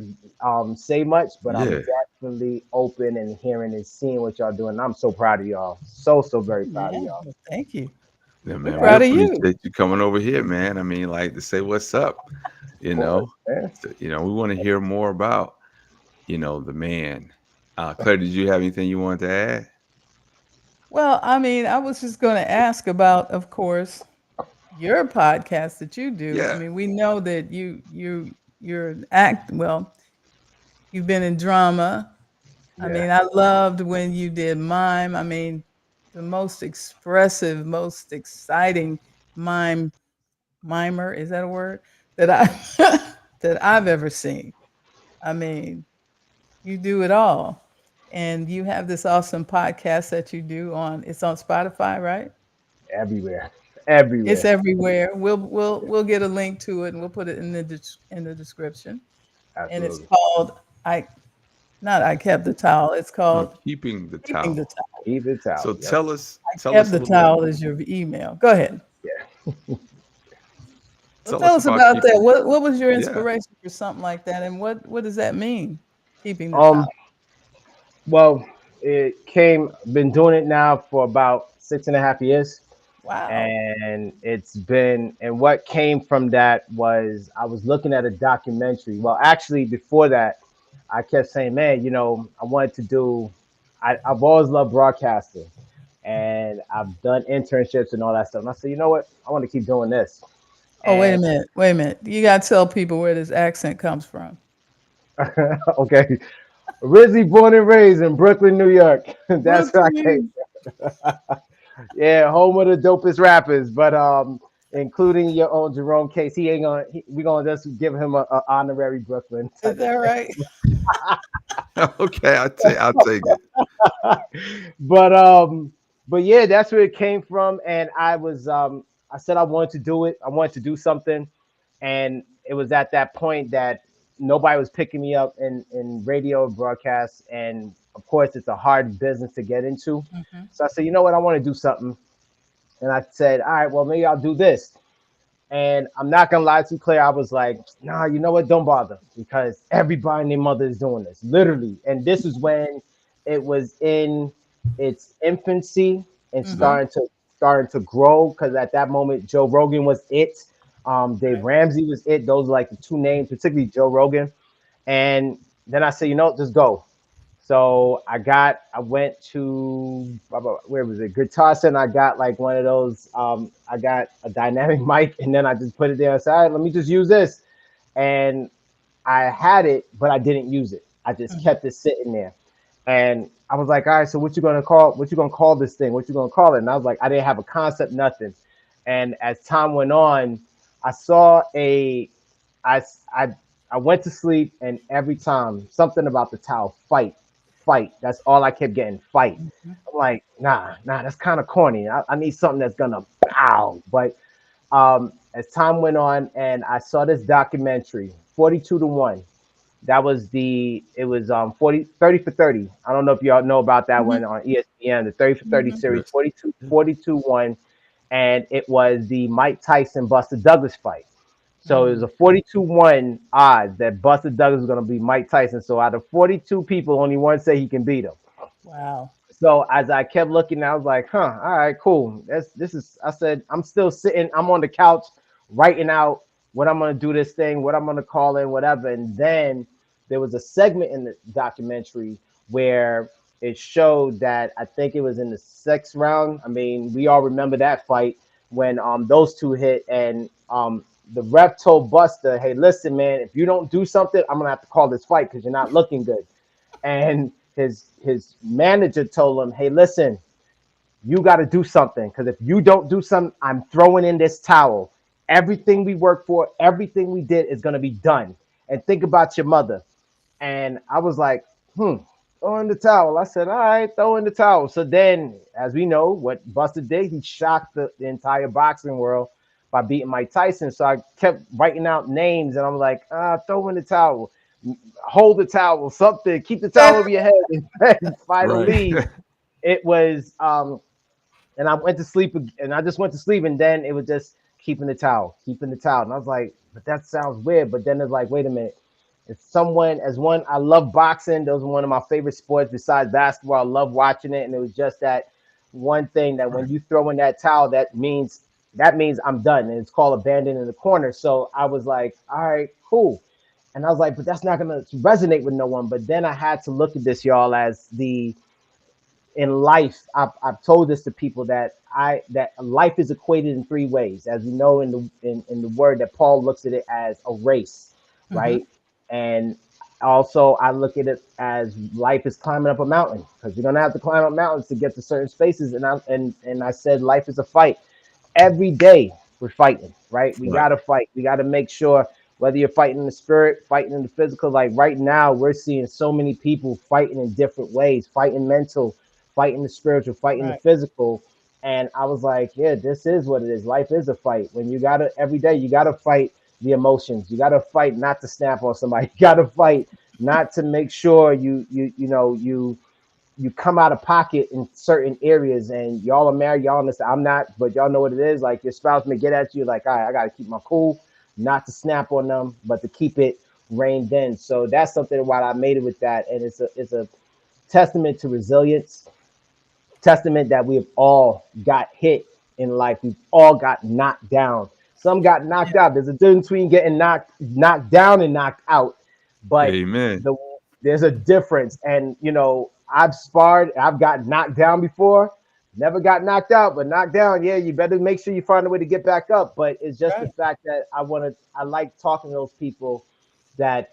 say much, but I'm Yeah. definitely open and hearing and seeing what y'all doing. I'm so proud of y'all. So very proud of Yeah, y'all. well, thank you. Yeah, We're man. We proud of you. appreciate you coming over here, man. I mean, like to say what's up, Of you course, know. man. So, we want to hear more about, the man. Claire, did you have anything you wanted to add? Well, I mean, I was just going to ask about, of course, your podcast that you do. I Yeah. mean, we know that you're an act. Well, you've been in drama. I Yeah. mean, I loved when you did mime. I mean, the most expressive, most exciting mime mimer, is that a word? That I that I've ever seen. I mean, you do it all. And you have this awesome podcast that you do on it's on Spotify, right? Everywhere. It's Everywhere. everywhere. We'll get a link to it and we'll put it in the in the description. And it's Absolutely. called I not I kept the towel. It's No, called keeping the Keeping the towel. Towel. Keep it out. So Yep. tell Kept us a the little bit. towel is your email. Go ahead. Yeah. Well, Tell tell us us about about that. keeping. What was your Yeah. inspiration for something like that, and what does that mean? Keeping the Um. towel. Well, it came. Been doing it now for about 6.5 years, Wow. and it's been. And what came from that was I was looking at a documentary. Well, actually, before that, I kept saying, "Man, I wanted to do. I've always loved broadcasting, and I've done internships and all that stuff. And I said, you know what? I want to keep doing this. Oh, wait a And minute. Wait a minute. You got to tell people where this accent comes from. okay, originally born and raised in Brooklyn, New York. That's where I came. Brooklyn. Yeah, home of the dopest rappers, but including your own Jerome Case. He ain't gonna. We gonna just give him a honorary Brooklyn Is type that right? Okay, I'll take it. of. But yeah, that's where it came from, and I said I wanted to do it. I wanted to do something, and it was at that point that nobody was picking me up in radio broadcasts, and of course it's a hard business to get into. Mhm. So I said, you know what, I want to do something. And I said, all right, well, maybe I'll do this. And I'm not gonna lie to you, Claire. I was like, nah, you know what? Don't bother because everybody and their mother is doing this, literally. And this is when it was in its infancy and Mhm. starting to grow. Because at that moment, Joe Rogan was it. Dave Ramsey was it. Those are like the two names, particularly Joe Rogan. And then I said, just go. So I went to where was it? Guitar Center. I got like one of those. I got a dynamic mic, and then I just put it there and said, all right, let me just use this. And I had it, but I didn't use it. I just Mhm. kept it sitting there. And I was like, all right, so what you gonna call? What you gonna call this thing? What you gonna call it? And I was like, I didn't have a concept, nothing. And as time went on, I saw a, I, I, I went to sleep, and every time something about the towel, fight, fight. That's all I kept getting, fight. Mhm. I'm like, nah, that's kind of corny. I need something that's gonna bow. But as time went on, and I saw this documentary, 42 to 1. That was it was 40 30 for 30. I don't know if y'all know about that one Mhm. on ESPN, the 30 for 30 Mhm. series, Yes. 42 Yeah. 42 1. And it was the Mike Tyson Buster Douglas fight. So it was Mm. a 42-1 odds that Buster Douglas was going to be Mike Tyson. So out of 42 people, only one say he can beat him. Wow. So as I kept looking, I was like, huh, all right, cool. This is, I said, I'm still sitting, I'm on the couch writing out what I'm gonna do this thing, what I'm gonna call in, whatever. And then there was a segment in the documentary where it showed that I think it was in the sixth round. I mean, we all remember that fight when those two hit, and the ref told Buster, hey, listen, man, if you don't do something, I'm gonna have to call this fight because you're not looking good. And his manager told him, "Hey, listen, you got to do something because if you don't do something, I'm throwing in this towel. Everything we worked for, everything we did is gonna be done. And think about your mother." And I was like, throw in the towel. I said, all right, throw in the towel. So then, as we know, what Buster did, he shocked the entire boxing world by beating Mike Tyson. So I kept writing out names, and I'm like, throw in the towel, hold the towel, something, keep the towel over your head. And then Right. finally, it was, and I went to sleep, and I just went to sleep, and then it was just keeping the towel, keeping the towel. And I was like, but that sounds weird. But then it's like, wait a minute. If someone, as one, I love boxing. Those are one of my favorite sports besides basketball. I love watching it. And it was just that one thing that when Right. you throw in that towel, that means I'm done. And it's called abandoned in the corner. So I was like, all right, cool. And I was like, but that's not gonna resonate with no one. But then I had to look at this, y'all, as the in life, I've told this to people that life is equated in three ways, as we know in the word that Paul looks at it as a race, Mhm. right? And also I look at it as life is climbing up a mountain because you're gonna have to climb up mountains to get to certain spaces. And I said life is a fight. Every day we're fighting, right? We Right. gotta fight. We gotta make sure whether you're fighting in the spirit, fighting in the physical. Like right now, we're seeing so many people fighting in different ways, fighting mental, fighting the spiritual, fighting the Right. physical. And I was like, yeah, this is what it is. Life is a fight. When you gotta every day, you gotta fight the emotions. You gotta fight not to snap on somebody. You gotta fight not to make sure you come out of pocket in certain areas. And y'all are married, y'all understand. I'm not, but y'all know what it is. Like your spouse may get at you, like, all right, I gotta keep my cool, not to snap on them, but to keep it reined in. So that's something why I made it with that. And it's a testament to resilience, testament that we've all got hit in life. We've all got knocked down. Some got knocked Yeah. out. There's a difference between getting knocked down and knocked out, but Amen. the there's a difference. And I've sparred. I've got knocked down before. Never got knocked out, but knocked down. Yeah, you better make sure you find a way to get back up. But it's just the Right. fact that I like talking to those people that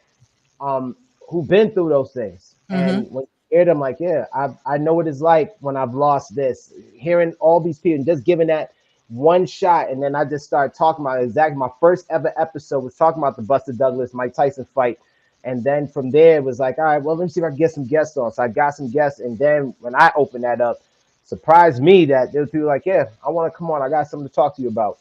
um who've been through those things. Mhm. And when you hear them, like, yeah, I know what it's like when I've lost this. Hearing all these people and just giving that one shot, and then I just started talking about it. Exactly, my first ever episode was talking about the Buster Douglas Mike Tyson fight. And then from there it was like, all right, well, let me see if I can get some guests on. So I got some guests, and then when I opened that up, surprised me that there were people like, yeah, I want to come on. I got something to talk to you about.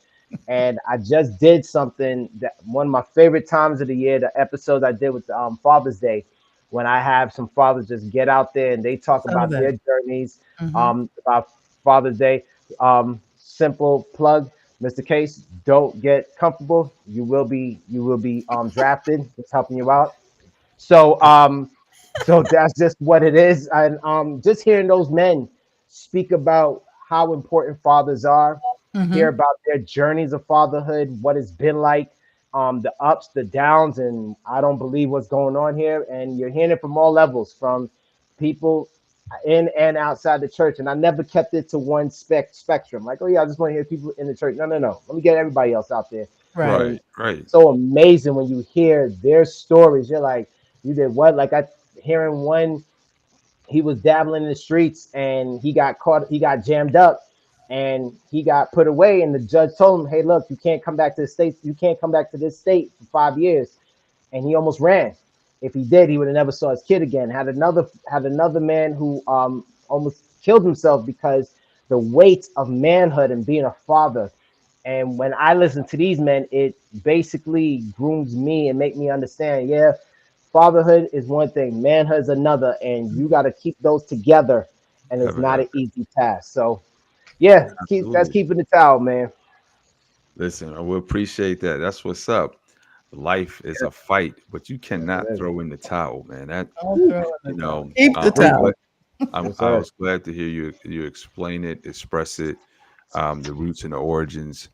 And I just did something that one of my favorite times of the year, the episodes I did with Father's Day, when I have some fathers just get out there and they talk Saw about their that. journeys Mhm. about Father's Day. Simple plug, Mr. Case, don't get comfortable. You will be drafted. Just helping you out. So so that's just what it is. And just hearing those men speak about how important fathers are, hear Mhm. about their journeys of fatherhood, what it's been like, the ups, the downs, and I don't believe what's going on here. And you're hearing it from all levels, from people in and outside the church. And I never kept it to one spectrum. Like, oh yeah, I just want to hear people in the church. No, no, no. Let me get everybody else out there. Right. And Right. Right. so amazing when you hear their stories. You're like, you did what? Like I hearing one he was dabbling in the streets and he got caught, he got jammed up and he got put away. And the judge told him, hey, look, you can't come back to the state. You can't come back to this state for 5 years. And he almost ran. If he did, he would have never saw his kid again. Had another man who almost killed himself because the weight of manhood and being a father. And when I listen to these men, it basically grooms me and make me understand, yeah, fatherhood is one thing, manhood is another, and you got to keep those together. And it's Never not have. an easy task. So yeah, that's Absolutely. keeping the towel, man. Listen, I will appreciate that. That's what's up. Life is a fight, but you Yes, cannot it is. throw in the towel, man. That Don't throw in you the towel. know, Keep the I'm Preach. towel. glad. Yes, I sir. was glad to hear you explain it, express it, the roots and the origins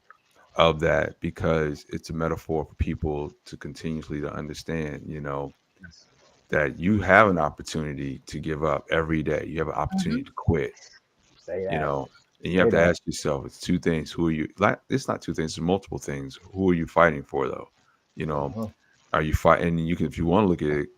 of that, because it's a metaphor for people to continuously to understand. Yes. That you have an opportunity to give up every day. You have an Mhm. opportunity to quit. Say you that. know and you have Say to that. ask yourself, it's two things. Who are you, like, it's not two things, it's multiple things. Who are you fighting for, though? you know Mhm. are you fighting? You can, if you want to look at it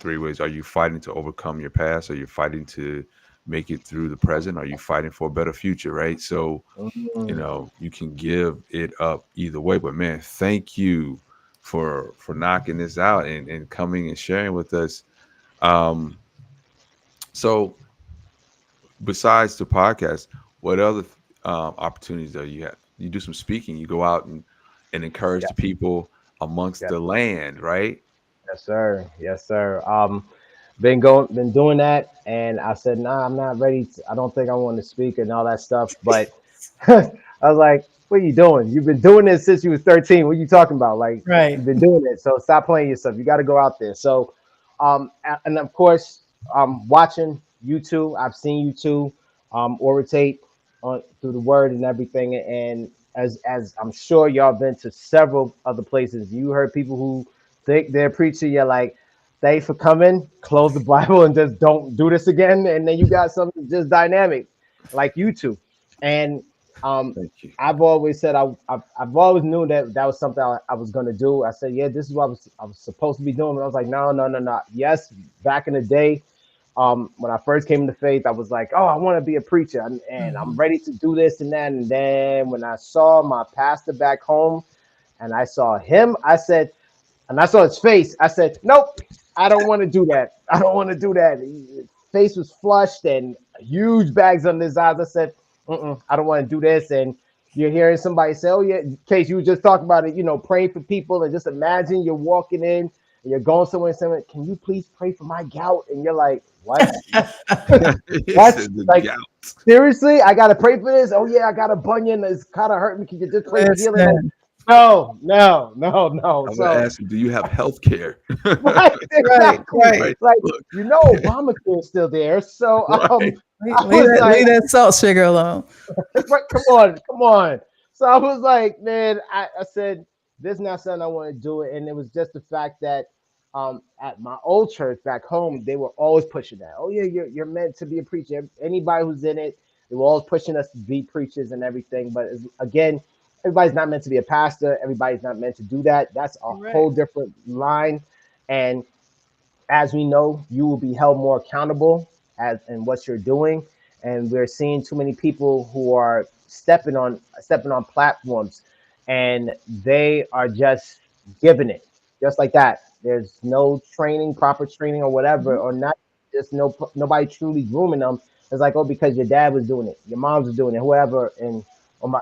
three ways. Are you fighting to overcome your past? Are you fighting to make it through the present? Are you fighting for a better future, right? So Mhm. you can give it up either way. But man, thank you for knocking this out and coming and sharing with us. Um so besides the podcast, what other opportunities do you have? You do some speaking. You go out and encourage Yeah. the people amongst Yeah. the land, right? Yes, sir. Yes, sir. Been doing that, and I said, nah, I'm not ready. I don't think I want to speak and all that stuff. But I was like, what are you doing? You've been doing this since you was 13. What are you talking about? Like, Right. you've been doing it. So stop playing yourself. You got to go out there. So, and of course, watching you two. I've seen you two, orientate on through the word and everything. And as I'm sure y'all been to several other places, you heard people who think they're preaching. You're like, thanks for coming. Close the Bible and just don't do this again. And then you got something just dynamic, like you two. And um, Thank you. I've always said I've always knew that that was something I was gonna do. I said, yeah, this is what I was supposed to be doing. And I was like, no, no, no, no. Yes, back in the day, when I first came into faith, I was like, oh, I want to be a preacher, and I'm Mhm. ready to do this and that. And then when I saw my pastor back home, and I saw him, I said, and I saw his face. I said, nope, I don't want to do that. I don't want to do that. His face was flushed and huge bags under his eyes. I said, I don't want to do this. And you're hearing somebody say, oh, yeah, in case you were just talking about it, praying for people. And just imagine you're walking in and you're going somewhere and saying, can you please pray for my gout? And you're like, what? He What? said the Like, gout. seriously? I got to pray for this? Oh, yeah, I got a bunion. It's kind of hurting me. Can you just pray for healing? Like, Listen. no, no, no, no. I would So, ask him, do you have health care? right, Right. exactly. Right. Right. Like, Look. Obamacare is still there. So Right. Leave, I leave was that like, leave that salt sugar alone. right, come on, come on. So I was like, man, I said, this is not something I want to do it. And it was just the fact that at my old church back home, they were always pushing that. Oh yeah, you're meant to be a preacher. Anybody who's in it, they were always pushing us to be preachers and everything. But again, everybody's not meant to be a pastor. Everybody's not meant to do that. That's a whole Correct. different line. And as we know, you will be held more accountable as in what you're doing. And we're seeing too many people who are stepping on platforms, and they are just giving it just like that. There's no training, proper training, or whatever, Mhm. or not. Just nobody truly grooming them. It's like, oh, because your dad was doing it, your mom was doing it, whoever, and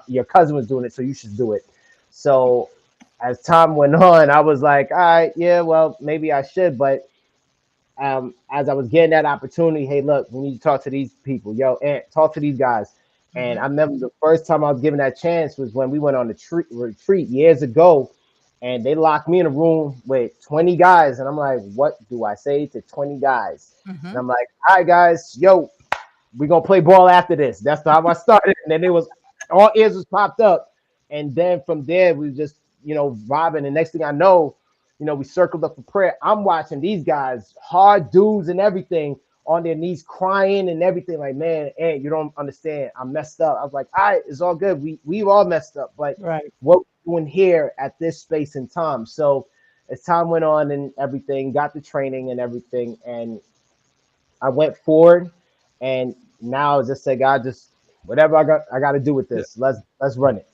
your cousin was doing it, so you should do it. So as time went on, I was like, all right, yeah, well, maybe I should, but as I was getting that opportunity, hey, look, we need to talk to these people. Yo, and talk to these guys. And Mhm. I remember the first time I was given that chance was when we went on the retreat years ago, and they locked me in a room with 20 guys. And I'm like, what do I say to 20 guys? And Mhm. I'm like, all right, guys, yo, we're gonna play ball after this. That's how I started. And then it was all ears was popped up. And then from there, we just, vibing. And next thing I know, we circled up for prayer. I'm watching these guys, hard dudes and everything, on their knees crying and everything. Like, man, hey, you don't understand. I messed up. I was like, all right, it's all good. We've all messed up. But Right. what we're doing here at this space and time. So as time went on and everything, got the training and everything, and I went forward, and now I just say, God, just whatever I got to do with Yeah. this. Let's run it.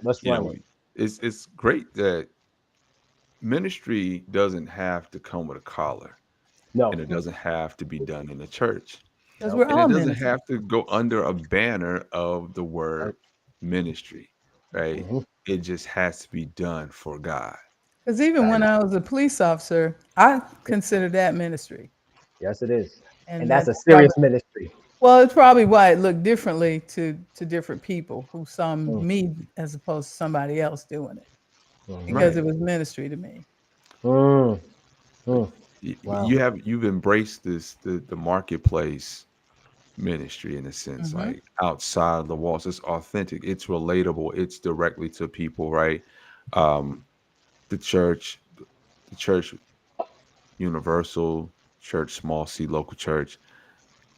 Let's You run know, it. it's great that ministry doesn't have to come with a collar, and No, it doesn't have to be done in the church, Because no. we're and it all doesn't ministers. have to go under a banner of the Right. word ministry, right? Mhm. It just has to be done for God. Because even when Facts. I was a police officer, I considered that ministry. Yes, it is, and And that's a that's probably, serious ministry. well, it's probably why it looked differently to different people who saw Mm, me as opposed to somebody else doing it, mhm, because Right. it was ministry to me. mm, But mm. Wow. you've embraced the marketplace ministry in a sense, Hmm. like outside of the walls. It's authentic, it's relatable, it's directly to people, right? Um, the church, the church universal, church small c local church.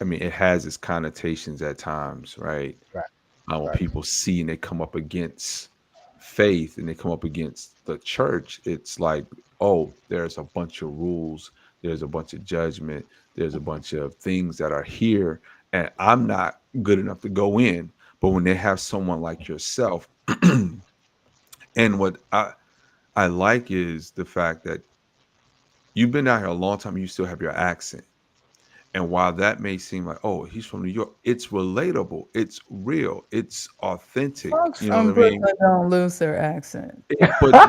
I mean, it has its connotations at times, right? Right. When Right. people see and they come up against faith and they come up against the church, it's like, oh, there's a bunch of rules, there's a bunch of judgment, there's a bunch of things that are here, and I'm not good enough to go in. But when they have someone like yourself, and what I like is the fact that you've been out here a long time, you still have your accent. And while that may seem like, oh, he's from New York, it's relatable, it's real, it's authentic. Folks You know what from I mean? Brooklyn don't lose their accent. But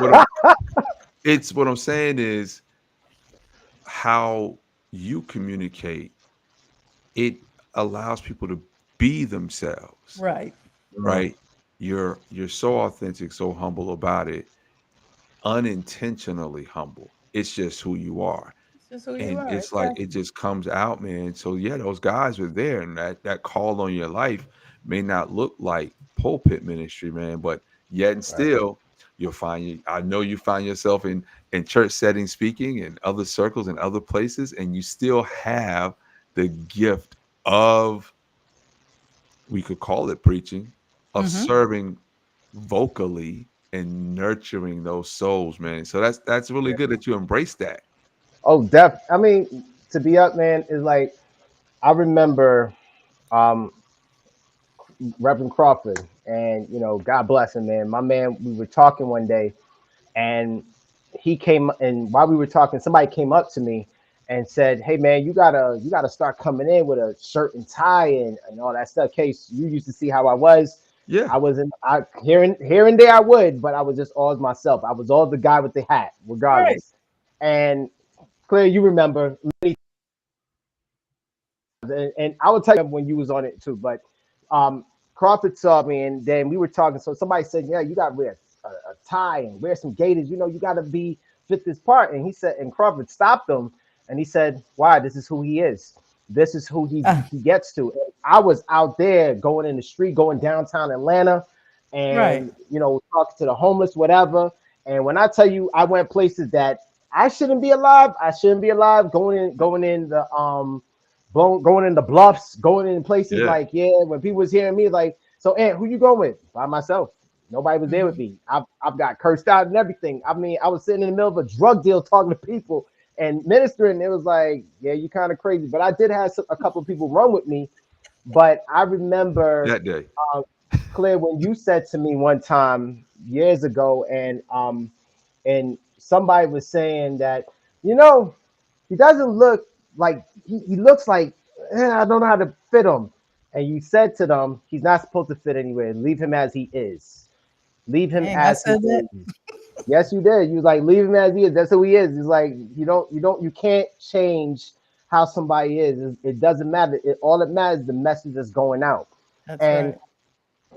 what I'm saying is how you communicate, it allows people to be themselves, Right. Mm, right? You're so authentic, so humble about it, unintentionally humble. It's just who you are. It's just who you And are. it's like it Exactly. just comes out, man. So yeah, those guys were there, and that call on your life may not look like pulpit ministry, man, but yet and right. still, you'll find you. I know you find yourself in church settings, speaking in other circles and other places, and you still have the gift of, we could call it preaching, of Hmm. serving vocally and nurturing those souls, man. So that's really Yeah. good that you embrace that. Oh, I mean, to be up, man, is like I remember um Reverend Crawford, and God bless him, man. My man, we were talking one day, and he came, and while we were talking, somebody came up to me and said, "Hey, man, you gotta start coming in with a shirt and tie and all that stuff." Case, you used to see how I was. Yeah. I wasn't. I here and there I would, but I was just always myself. I was always the guy with the hat, Right. regardless. And Claire, you remember, and I would tell you when you was on it too. But um, Crawford saw me, and then we were talking. So somebody said, "Yeah, you got to wear a tie and wear some gaiters. You got to be fit this part." And he said, and Crawford stopped him, and he said, "Why? This is who he is. This is who he gets to." And I was out there going in the street, going downtown Atlanta, Right. and talking to the homeless, whatever. And when I tell you, I went places that I shouldn't be alive. I shouldn't be alive. Going in the going in the bluffs, going in places Yeah. like, yeah, when people was hearing me, like, so Aunt, who you going with? By myself. Nobody was there with Hmm. me. I've got cursed out and everything. I mean, I was sitting in the middle of a drug deal talking to people and ministering. It was like, yeah, you kind of crazy. But I did have a couple of people run with me. But I remember, That day. uh, Claire, when you said to me one time years ago, and somebody was saying that, you know, he doesn't look like he looks like I don't know how to fit him. And you said to them, he's not supposed to fit anywhere. Leave him as he is. Leave him Dang, I as he said that. is. Yes, you did. You was like, leave him as he is. That's who he is. It's like you can't change how somebody is. It doesn't matter. All that matters is the message that's going out. That's And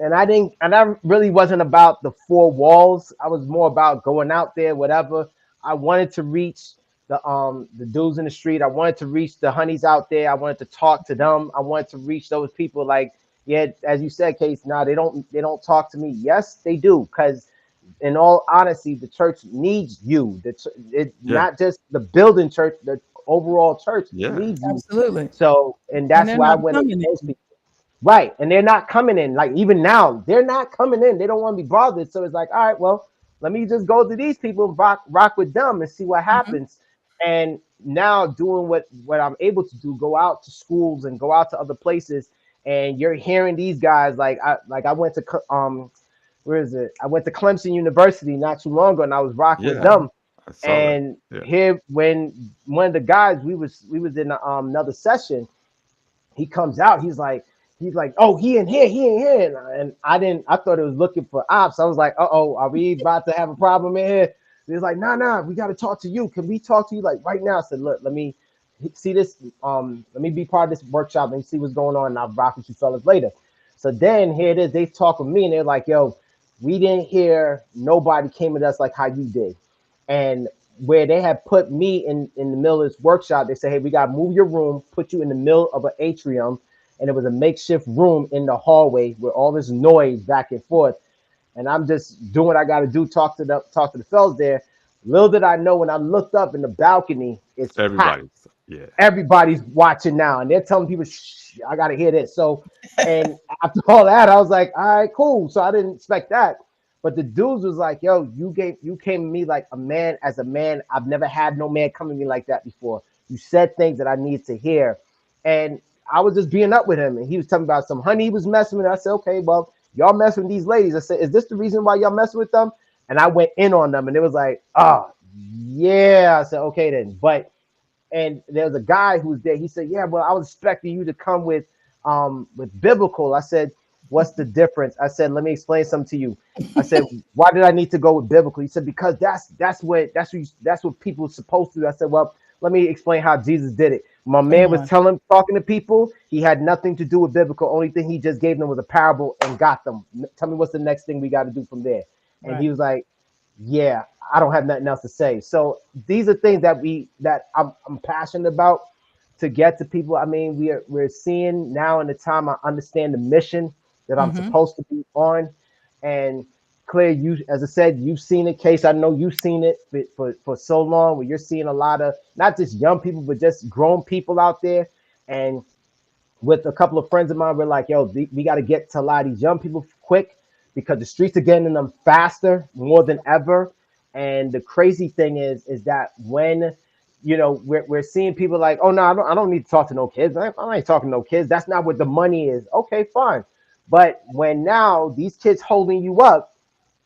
right. I really wasn't about the four walls. I was more about going out there, whatever. I wanted to reach the dudes in the street. I wanted to reach the honeys out there. I wanted to talk to them. I wanted to reach those people like, yeah, as you said, Case, nah, they don't talk to me. Yes, they do, because in all honesty, the church needs you. It Yeah. not just the building church, the overall church Yeah. needs you. Absolutely. So, and And that's they're why I not went coming into those in. people. Right. And they're not coming in. Like even now, they're not coming in. They don't want to be bothered. So it's like, all right, well, let me just go to these people and rock with them and see what Hmm. happens. And now doing what I'm able to do, go out to schools and go out to other places, and you're hearing these guys like I went to where is it? I went to Clemson University not too long ago, and I was rocking with Yeah, Wow. them. I saw that. And Yeah. here, when one of the guys we was in another session, he comes out. He's like, oh, he in here, and I didn't. I thought it was looking for ops. I was like, oh, are we about to have a problem in here? He was like, nah, we got to talk to you. Can we talk to you like right now? I said, look, let me see this. Let me be part of this workshop. Let me see what's going on, and I'll rock with you fellas later. So then here it is. They talk with me, and they're like, yo, we didn't hear nobody came at us like how you did, and where they had put me in the middle of this workshop, they said, hey, we got to move your room, put you in the middle of an atrium. And it was a makeshift room in the hallway with all this noise back and forth. And I'm just doing what I got to do, talk to the fellas there. Little did I know, when I looked up in the balcony, it's packed. Everybody. Yeah. Everybody's watching now, and they're telling people, shh, I got to hear this. So, and after all that, I was like, all right, cool. So I didn't expect that. But the dudes was like, yo, you came to me like a man. As a man, I've never had no man come to me like that before. You said things that I needed to hear. And I was just being up with him, and he was telling me about some honey he was messing with. I said, okay, well, y'all messing with these ladies. I said, is this the reason why y'all messing with them? And I went in on them, and it was like, oh, yeah. I said, okay then. But and there was a guy who was there. He said, yeah, well, I was expecting you to come with biblical. I said, what's the difference? I said, let me explain something to you. I said, why did I need to go with biblical? He said, because that's what people are supposed to do. I said, well, let me explain how Jesus did it. My Come man was on. talking to people. He had nothing to do with biblical. Only thing he just gave them was a parable and got them. Tell me what's the next thing we got to do from there. And he Right. was like, yeah, I don't have nothing else to say. So these are things that I'm passionate about to get to people. I mean, we're seeing now in the time I understand the mission that I'm Mm-hmm. supposed to be on. And Claire, you, as I said, you've seen it. Case, I know you've seen it for so long, where you're seeing a lot of not just young people, but just grown people out there. And with a couple of friends of mine, we're like, yo, we got to get to a lot of these young people quick, because the streets are getting in them faster, more than ever. And the crazy thing is that when we're seeing people like, oh no, I don't need to talk to no kids. I ain't talking to no kids. That's not what the money is. Okay, fine. But when now these kids holding you up,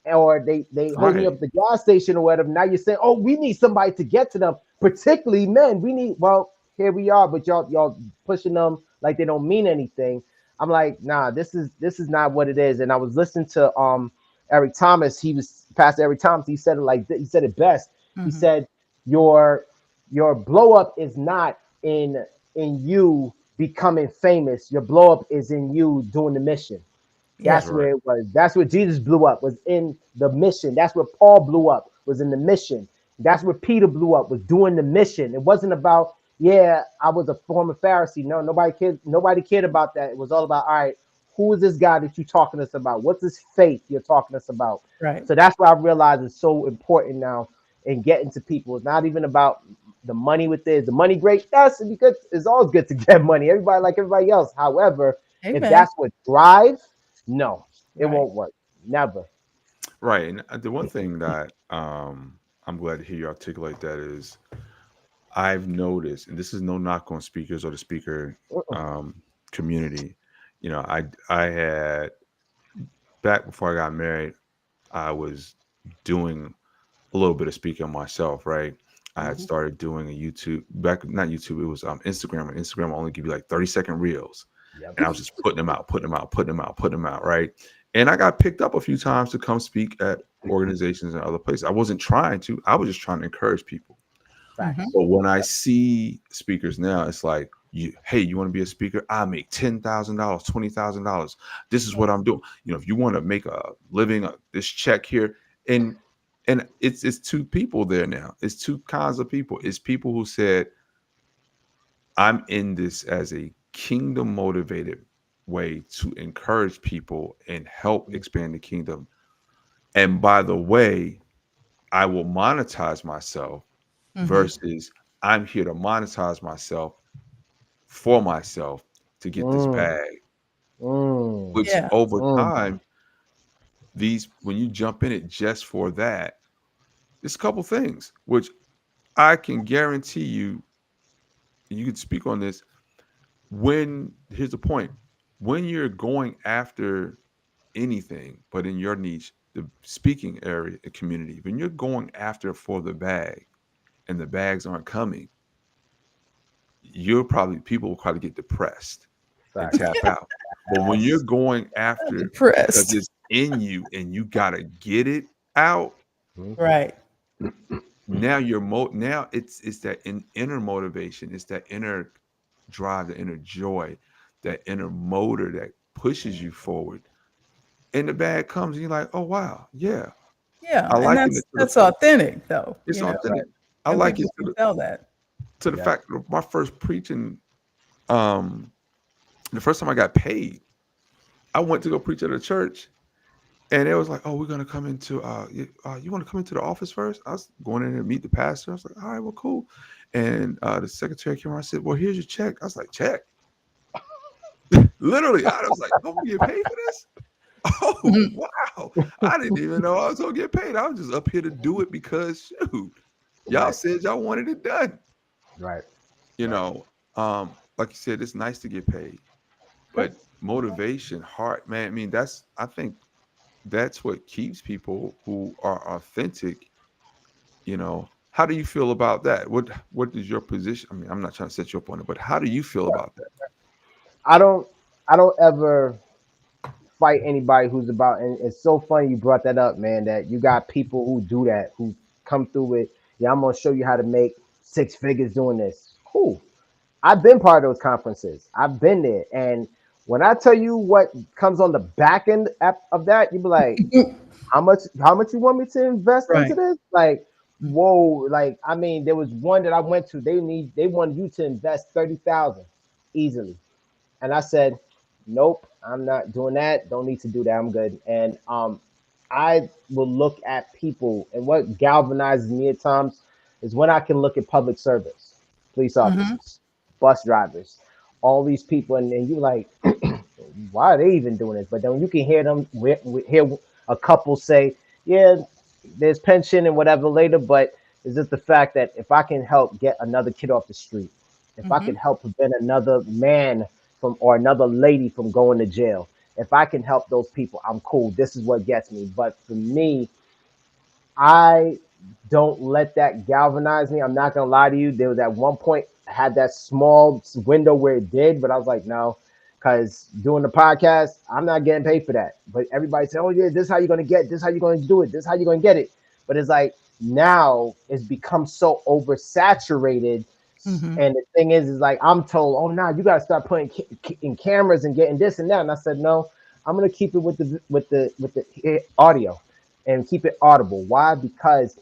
or they holding you up Right. at the gas station or whatever. Now you're saying, oh, we need somebody to get to them, particularly men. We need, well, here we are, but y'all pushing them like they don't mean anything. I'm like, nah, this is not what it is. And I was listening to Eric Thomas. He was Pastor Eric Thomas. He said it he said it best. He Mm-hmm. said, your blow up is not in you becoming famous. Your blow up is in you doing the mission. That's That's Yes. right. where it was. That's where Jesus blew up, was in the mission. That's where Paul blew up, was in the mission. That's where Peter blew up, was doing the mission. It wasn't about, yeah, I was a former Pharisee. No, nobody cared about that. It was all about, all right, who is this guy that you're talking to us about? What's this faith you're talking to us about? Right. So that's what I realized is so important now in getting to people. It's not even about the money with this. The money great. That's because it's always good to get money. Everybody like everybody else. However, if Amen. that's what drives, no, it Right. won't work. Never. Right. And the one thing that I'm glad to hear you articulate that is I've noticed, and this is no knock on speakers or the speaker Mm-mm. community. I had back before I got married, I was doing a little bit of speaking myself, right? I had Mhm. started doing a YouTube back, not YouTube, it was Instagram. And Instagram will only give you like 30-second reels. Yep. And I was just putting them out, putting them out, putting them out, putting them out, right? And I got picked up a few times to come speak at organizations and other places. I wasn't trying to, I was just trying to encourage people. Facts. But when I see speakers now, it's like, hey, you want to be a speaker? I make $10,000, $20,000. This is what I'm doing. If you want to make a living, this check here, and it's two people there now. It's two kinds of people. It's people who said, I'm in this as a kingdom motivated way to encourage people and help expand the kingdom. And by the way, I will monetize myself Mm-hmm. versus I'm here to monetize myself for myself to get this Mm, bag, mm, which Yeah. over mm. time, when you jump in it just for that, there's a couple things which I can guarantee you you could speak on this. When here's the point: when you're going after anything, but in your niche, the speaking area, the community, when you're going after for the bag, and the bags aren't coming, you'll probably people will probably get depressed and Facts. tap out. But when you're That's going after because Depressed. it's in you and you gotta get it out, mhm. Right. now now it's that inner motivation, it's that inner drive, the inner joy, that inner motor that pushes you forward. And the bag comes and you're like, oh wow, yeah. Yeah. I And liken it to the that's authentic though, it's Right. authentic. I and like it people can tell that. to the Yeah. fact of my first preaching, um, the first time I got paid, I went to go preach at a church. And it was like, oh, we're gonna come into you want to come into the office first? I was going in there to meet the pastor. I was like, all right, well, cool. And the secretary came around and said, well, here's your check. I was like, check? Literally, I was like, oh, we get paid for this? Oh, Mhm. wow. I didn't even know I was gonna get paid. I was just up here to do it because shoot, y'all Right. said y'all wanted it done. Right. You Right. know, like you said, it's nice to get paid, but motivation, heart, man. I mean, I think that's what keeps people who are authentic. How do you feel about that? What is your position? I mean, I'm not trying to set you up on it, but how do you feel about that? I don't. I don't ever fight anybody who's about. And it's so funny you brought that up, man. That you got people who do that, who come through with, yeah, I'm gonna show you how to make 6 figures doing this. Cool. I've been part of those conferences. I've been there, and when I tell you what comes on the back end of that, you be like, how much you want me to invest into Right. this? Like, whoa, like I mean, there was one that I went to, they wanted you to invest 30,000 easily. And I said, nope, I'm not doing that. Don't need to do that. I'm good. And I will look at people, and what galvanizes me at times is when I can look at public service, police Hmm. officers, bus drivers, all these people, and you're like, why are they even doing this? But then you can hear them, hear a couple say, yeah, there's pension and whatever later, but it's just the fact that if I can help get another kid off the street, if I Hmm. can help prevent another man from or another lady from going to jail, if I can help those people, I'm cool. This is what gets me. But for me, I don't let that galvanize me. I'm not gonna lie to you. There was at one point I had that small window where it did, but I was like, no, because doing the podcast, I'm not getting paid for that. But everybody said, oh yeah, this is how you're gonna get, this is how you're gonna do it, this is how you're gonna get it. But it's like now it's become so oversaturated. Hmm. And the thing is like I'm told, oh, now you gotta start putting in cameras and getting this and that. And I said, no, I'm gonna keep it with the audio and keep it audible. Why? Because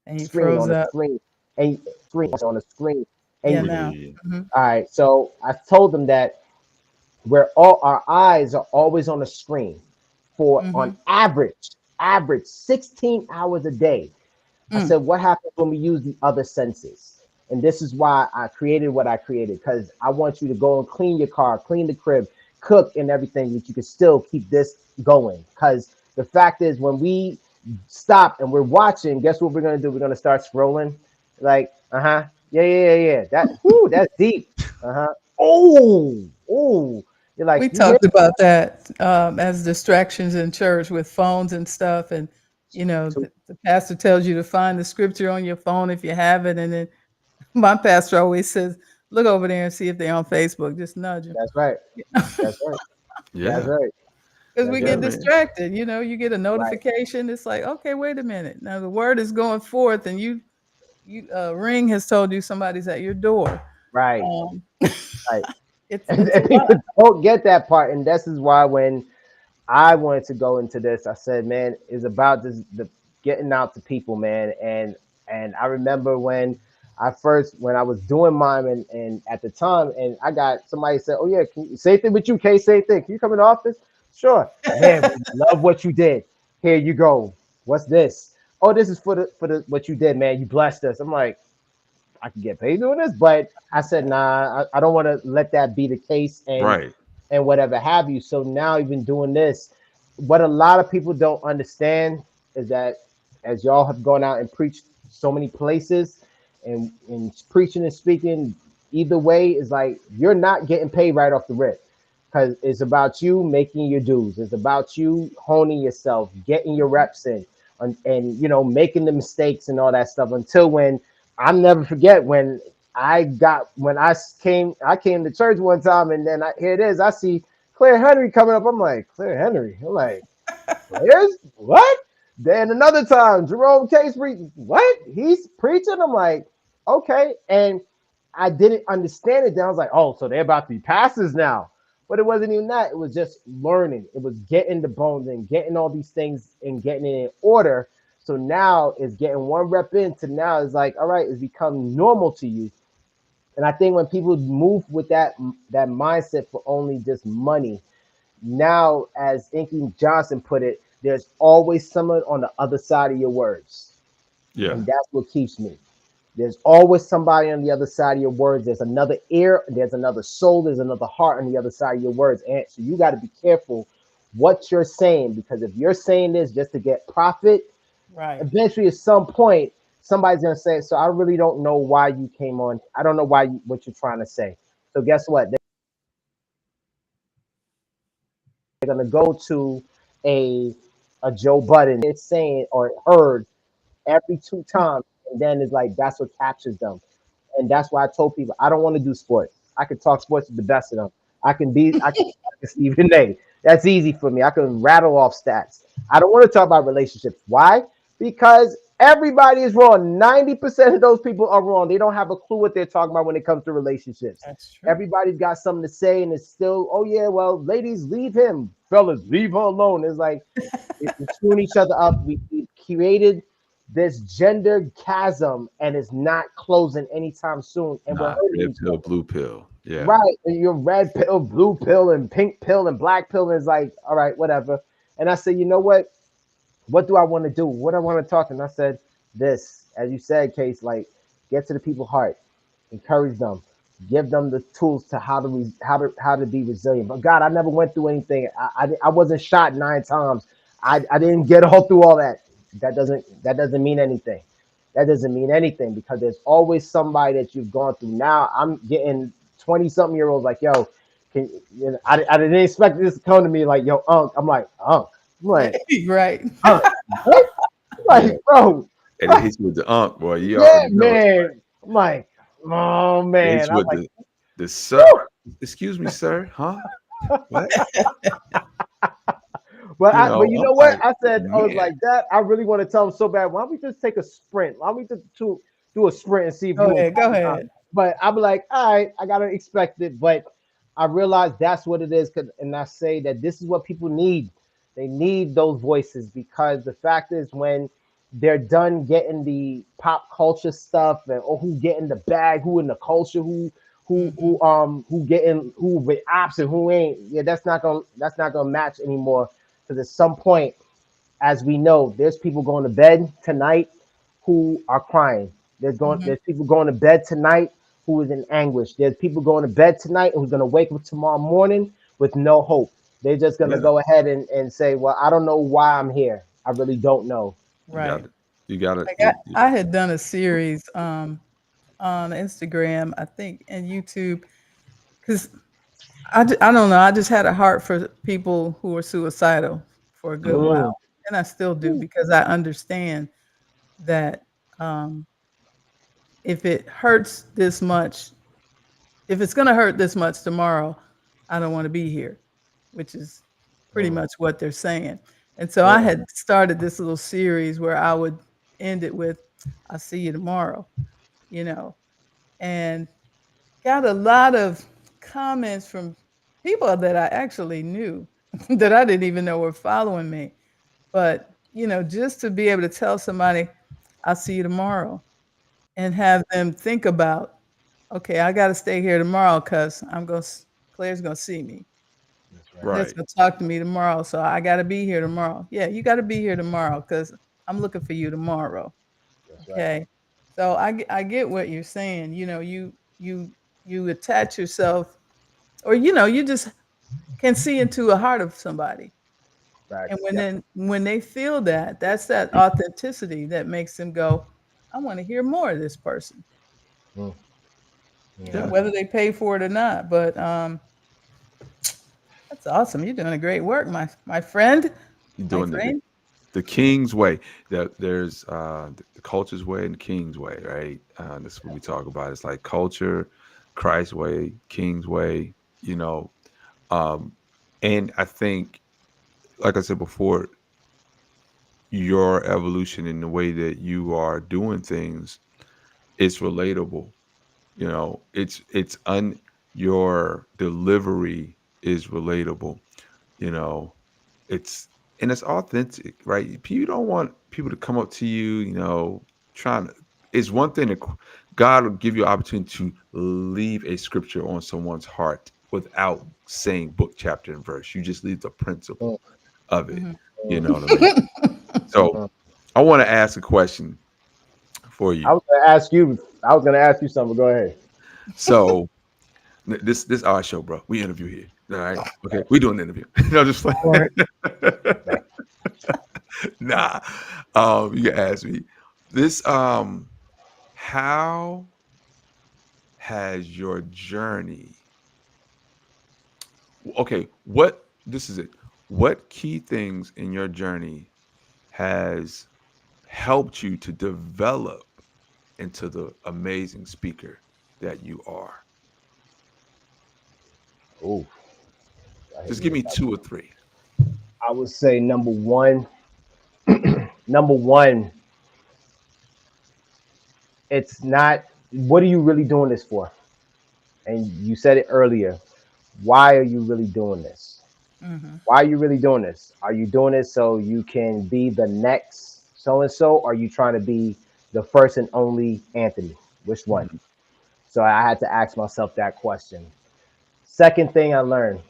And you screen froze on the up. screen and screen on the screen. Yeah, And Oh yeah, now. yeah, yeah. Hmm. all right, so I told them that where all our eyes are always on the screen for on Hmm. average 16 hours a day. I Mm. said, what happens when we use the other senses? And this is why I created what I created, because I want you to go and clean your car, clean the crib, cook and everything, that you can still keep this going. Because the fact is, when we stop and we're watching, guess what we're gonna do? We're gonna start scrolling. Like, yeah, yeah, yeah, yeah. That's deep. Oh. You're like, We you hear? talked about that as distractions in church with phones and stuff. And, the pastor tells you to find the scripture on your phone if you have it. And then my pastor always says, look over there and see if they're on Facebook. Just nudge them. That's right. That's right. That's Yeah, right. Because That's we yeah, get right. man. distracted. You get a Right. notification. It's like, okay, wait a minute. Now the word is going forth, and Ring has told you somebody's at your door. Right. Um, Right. it's a And lot. people don't get that part, and this is why when I wanted to go into this, I said, man, it's about this the getting out to people, man. And I remember when I was doing mine, and at the time, and I got somebody said, oh yeah, can you, same thing with you, Kay, same thing, can you come in the office? Sure. Man, we love what you did. Here you go. What's this? Oh, this is for the what you did, man. You blessed us. I'm like, I can get paid doing this, but I said, nah, I don't want to let that be the case, Right. and whatever have you. So now, even doing this, what a lot of people don't understand is that, as y'all have gone out and preached so many places, and preaching and speaking, either way is like you're not getting paid right off the rip, because it's about you making your dues. It's about you honing yourself, getting your reps in, and making the mistakes and all that stuff. Until when I'll never forget when I came to church one time, and then here it is. I see Claire Henry coming up. I'm like, Claire Henry. I'm like, Claire's what? Then another time, Jerome Case what? He's preaching. I'm like, okay. And I didn't understand it. Then I was like, oh, so they're about to be pastors now. But it wasn't even that. It was just learning. It was getting the bones and getting all these things and getting it in order. So now it's getting one rep into now it's like, all right, it's become normal to you. And I think when people move with that mindset for only just money, now, as Inky Johnson put it, there's always someone on the other side of your words. Yeah. And that's what keeps me. There's always somebody on the other side of your words. There's another ear, there's another soul, there's another heart on the other side of your words. And so you got to be careful what you're saying, because if you're saying this just to get profit, Right. eventually at some point, somebody's going to say, so I really don't know why you came on. I don't know what you're trying to say. So guess what? They're going to go to a Joe Budden. It's saying or heard every 2 times, and then it's like that's what captures them. And that's why I told people I don't want to do sports. I can talk sports with the best of them. I can Stephen A. That's easy for me. I can rattle off stats. I don't want to talk about relationships. Why? Because everybody is wrong. 90% of those people are wrong. They don't have a clue what they're talking about when it comes to relationships. That's true. Everybody's got something to say, and it's still, oh yeah, well, ladies, leave him. Fellas, leave her alone. It's like we're screwing each other up. We've created this gender chasm, and it's not closing anytime soon. And we're hurting red each pill, other. blue pill. Yeah. Right. And your red pill, blue pill, and pink pill, and black pill is like, all right, whatever. And I said, you know what? What do I want to do? What I want to talk? And I said, this, as you said, Case, like, get to the people's heart, encourage them, give them the tools to how to be resilient. But God, I never went through anything. I wasn't shot 9 times. I didn't get all through all that. That doesn't mean anything. That doesn't mean anything, because there's always somebody that you've gone through. Now I'm getting 20-something-year-olds like, yo, I didn't expect this to come to me like, yo, Unc. I'm like, Unc. I'm like, Right. Unc, what? I'm like, Yeah. bro. And it hits you with the unk, boy. You Yeah, already know. man. I'm like, oh It hits man. you I'm with like, the sir. Excuse me, sir. Huh? What? but you know I'm what? like, I said, I was man. like that. I really want to tell him so bad. Why don't we just take a sprint? Why don't we just do a sprint and see if Go you? ahead. Go ahead. But I'm like, all right, I gotta expect it. But I realize that's what it is. And I say that this is what people need. They need those voices, because the fact is, when they're done getting the pop culture stuff, and who getting the bag, who in the culture, Mhm. who with ops and who ain't. Yeah, that's not gonna match anymore. Because at some point, as we know, there's people going to bed tonight who are crying. Mhm. There's people going to bed tonight who is in anguish. There's people going to bed tonight who's going to wake up tomorrow morning with no hope. They're just going to Yeah. go ahead and say, well, I don't know why I'm here. I really don't know. You got Right. it. You got it. Like I had done a series on Instagram, I think, and YouTube, because I don't know. I just had a heart for people who were suicidal for a good Mm, while, and I still do, because I understand that um, if it hurts this much, if it's going to hurt this much tomorrow, I don't want to be here, which is pretty mm, much what they're saying. And so I mm, had started this little series where I would end it with, "I'll see you tomorrow," you know, and got a lot of comments from people that I actually knew that I didn't even know were following me. But, just to be able to tell somebody, "I'll see you tomorrow," and have them think about, "Okay, I got to stay here tomorrow because Claire's going to see me. that's right. Claire's Right. going to talk to me tomorrow. So I got to be here tomorrow." Yeah, you got to be here tomorrow because I'm looking for you tomorrow. That's right. Okay. So I get what you're saying. You attach yourself, or you just can see into a heart of somebody. And Facts. when Yep. then when they feel that, that's that authenticity that makes them go, I want to hear more of this person, Mm, Yeah, whether they pay for it or not. But that's awesome. You're doing a great work, my friend, you're my doing friend. the king's way. There's the culture's way and the king's way, right? That's what we talk about. It's like culture, Christ's way, king's way. You know, um, and I think, like I said before, your evolution in the way that you are doing things is relatable. You know, it's your delivery is relatable. You know, it's and it's authentic, right? You don't want people to come up to you, trying to. It's one thing that God will give you an opportunity to leave a scripture on someone's heart without saying book, chapter, and verse. You just leave the principle mm, of it. Mhm. You mm, know what I mean? So mm. I want to ask a question for I you. was gonna ask you. I was gonna ask you something. Go ahead. So this our show, bro. We interview here. All right. Okay. We doing an interview. No, just like All right. nah. You can ask me. This how has your journey okay, what this is it. What key things in your journey has helped you to develop into the amazing speaker that you are? Ooh, that hit Just me give with me that. two or three. I would say number one. Number one, it's not. What are you really doing this for? And you said it earlier. Why are you really doing this? Mhm. Why are you really doing this? Are you doing it so you can be the next so and so? Or are you trying to be the first and only Anthony? Which one? Mhm. So I had to ask myself that question. Second thing I learned,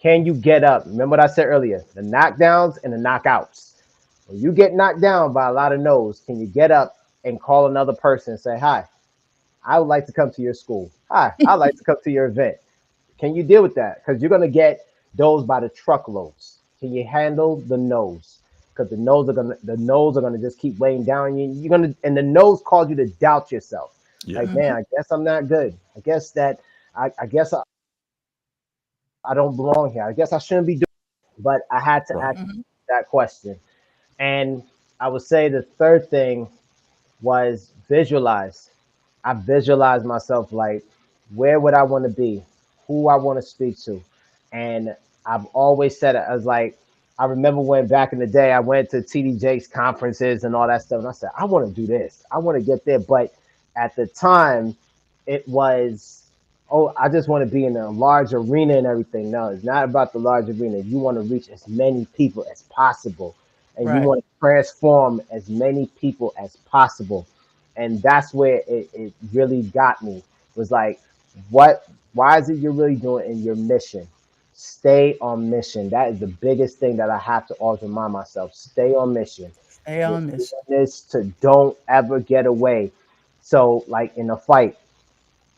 can you get up? Remember what I said earlier, the knockdowns and the knockouts. When you get knocked down by a lot of no's, can you get up and call another person and say, hi, I would like to come to your school. Hi, I'd like to come to your event. Can you deal with that? Because you're going to get those by the truckloads. Can you handle the no's? Because the no's are gonna just keep weighing down on you. You're gonna and the no's cause you to doubt yourself. Yeah. Like, man, Mhm. I guess I'm not good. I guess that I guess I don't belong here. I guess I shouldn't be doing it. But I had to Right. ask Mhm. that question. And I would say the third thing was visualize. I visualized myself like, where would I want to be? Who I want to speak to? And I've always said it. I was like, I remember when back in the day I went to TD Jakes conferences and all that stuff. And I said, I want to do this. I want to get there. But at the time, it was, oh, I just want to be in a large arena and everything. No, it's not about the large arena. You want to reach as many people as possible, and you Right. want to transform as many people as possible. And that's where it really got me. Was like, what? Why is it you're really doing in your mission? Stay on mission. That is the biggest thing that I have to always remind myself. Stay on mission. Stay You're on doing mission. this to don't ever get away. So, like in a fight,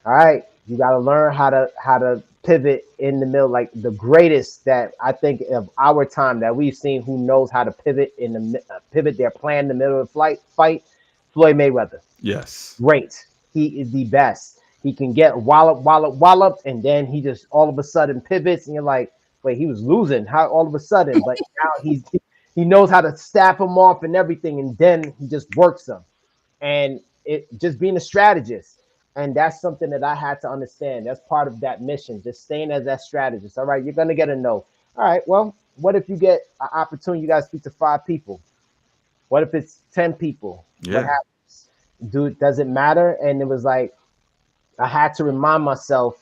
all right, you got to learn how to pivot in the middle. Like the greatest that I think of our time that we've seen, who knows how to pivot in the pivot their plan in the middle of the fight. Floyd Mayweather, Yes. great. He is the best. He can get walloped, and then he just all of a sudden pivots, and you're like, wait, he was losing. How all of a sudden? But now he knows how to staff him off and everything, and then he just works them. And it just being a strategist. And that's something that I had to understand. That's part of that mission, just staying as that strategist. All right, you're gonna get a no. All right, well, what if you get an opportunity? You guys speak to 5 people. What if it's 10 people? What Yeah. happens? Does it matter? And it was like I had to remind myself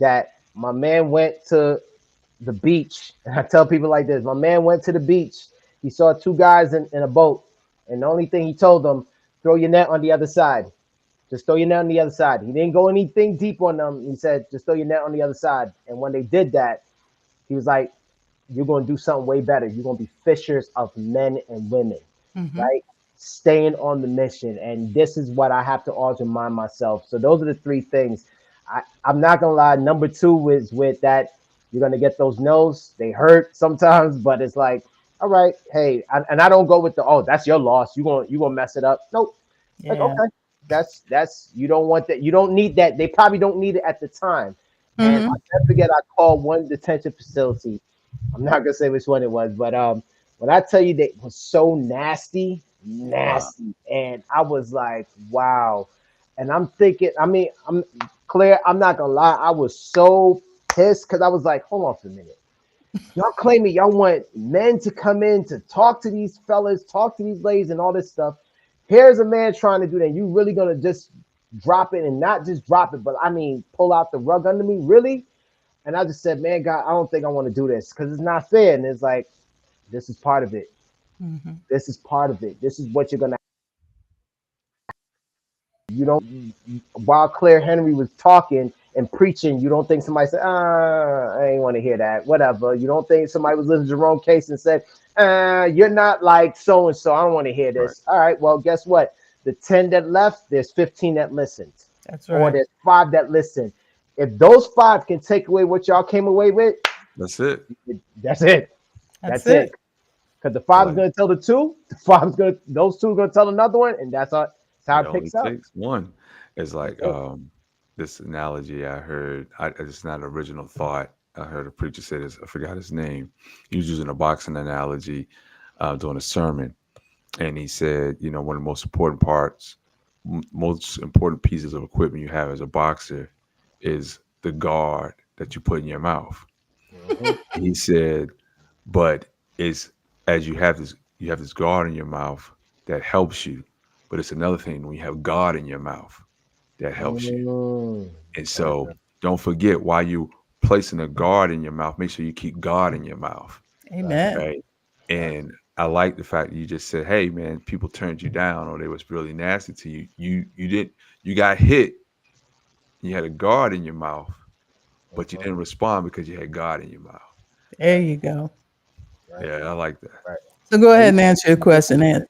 that my man went to the beach. And I tell people like this: my man went to the beach. He saw 2 guys in a boat, and the only thing he told them, throw your net on the other side. Just throw your net on the other side. He didn't go anything deep on them. He said, just throw your net on the other side. And when they did that, he was like, you're going to do something way better. You're going to be fishers of men and women, Mhm. right? Staying on the mission. And this is what I have to always remind myself. So those are the 3 things. I'm not going to lie. Number 2 is with that. You're gonna get those no's. They hurt sometimes, but it's like, all right, hey, and I don't go with the, oh, that's your loss. You gonna mess it up. Nope. Like, Yeah. okay, that's you don't want that. You don't need that. They probably don't need it at the time. And Mm-hmm. I never forget, I called one detention facility. I'm not gonna say which one it was, but when I tell you that it was so nasty, Wow. nasty, and I was like, wow. And I'm thinking, I mean, I'm clear. I'm not gonna lie, I was so pissed because I was like, hold on for a minute. Y'all claiming y'all want men to come in to talk to these fellas, talk to these ladies, and all this stuff. Here's a man trying to do that. You really gonna just drop it, and not just drop it, but I mean, pull out the rug under me, really? And I just said, man, God, I don't think I want to do this because it's not fair. And it's like, this is part of it. Mm-hmm. This is part of it. This is what you're gonna. You don't. While Claire Henry was talking and preaching, you don't think somebody said, I ain't want to hear that. Whatever. You don't think somebody was listening to Jerome Case and said, you're not like so and so. I don't want to hear Right. this. All right. Well, guess what? The 10 that left, there's 15 that listened, That's or right. there's 5 that listened. If those 5 can take away what y'all came away with, That's it. that's it. That's That's it. it. Because the 5 is Like going to tell the 2, the 5 is going to, those 2 are going to tell another one, and that's how it it only picks up. takes one. It's That's like it. this analogy I heard. It's not an original thought. I heard a preacher say this. I forgot his name. He was using a boxing analogy during a sermon, and he said, you know, one of the most important parts, most important pieces of equipment you have as a boxer is the guard that you put in your mouth. Mhm. He said, but it's as you have this guard in your mouth that helps you, but it's another thing when you have God in your mouth that helps you. Mm. And so Okay. don't forget while you placing a guard in your mouth, make sure you keep God in your mouth, Right. Amen. right? Right. And I like the fact that you just said, "Hey, man, people turned you down, or they was really nasty to you. You didn't. You got hit. You had a guard in your mouth, but you Mhm. didn't respond because you had God in your mouth." There Right. you go. Right. Yeah, I like that. Right. So go And ahead and answer your question, Ed.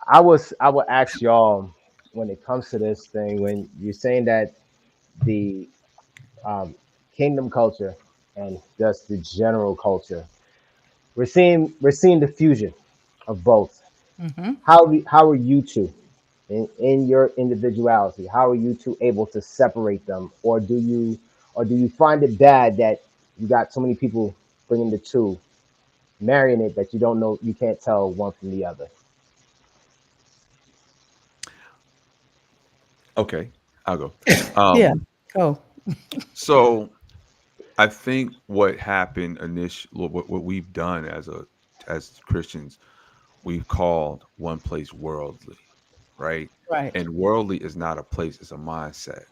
I would ask y'all, when it comes to this thing, when you're saying that the um, kingdom culture and just the general culture, we're seeing the fusion of both. Mm-hmm. How are you two in your individuality? How are you two able to separate them, or do you find it bad that you got so many people bringing the two, marrying it, that you don't know, you can't tell one from the other? Okay, I'll go. Yeah. Um, Go. so I think what happened initially, what we've done as Christians, we've called one place worldly, right? Right. And worldly is not a place; it's a mindset,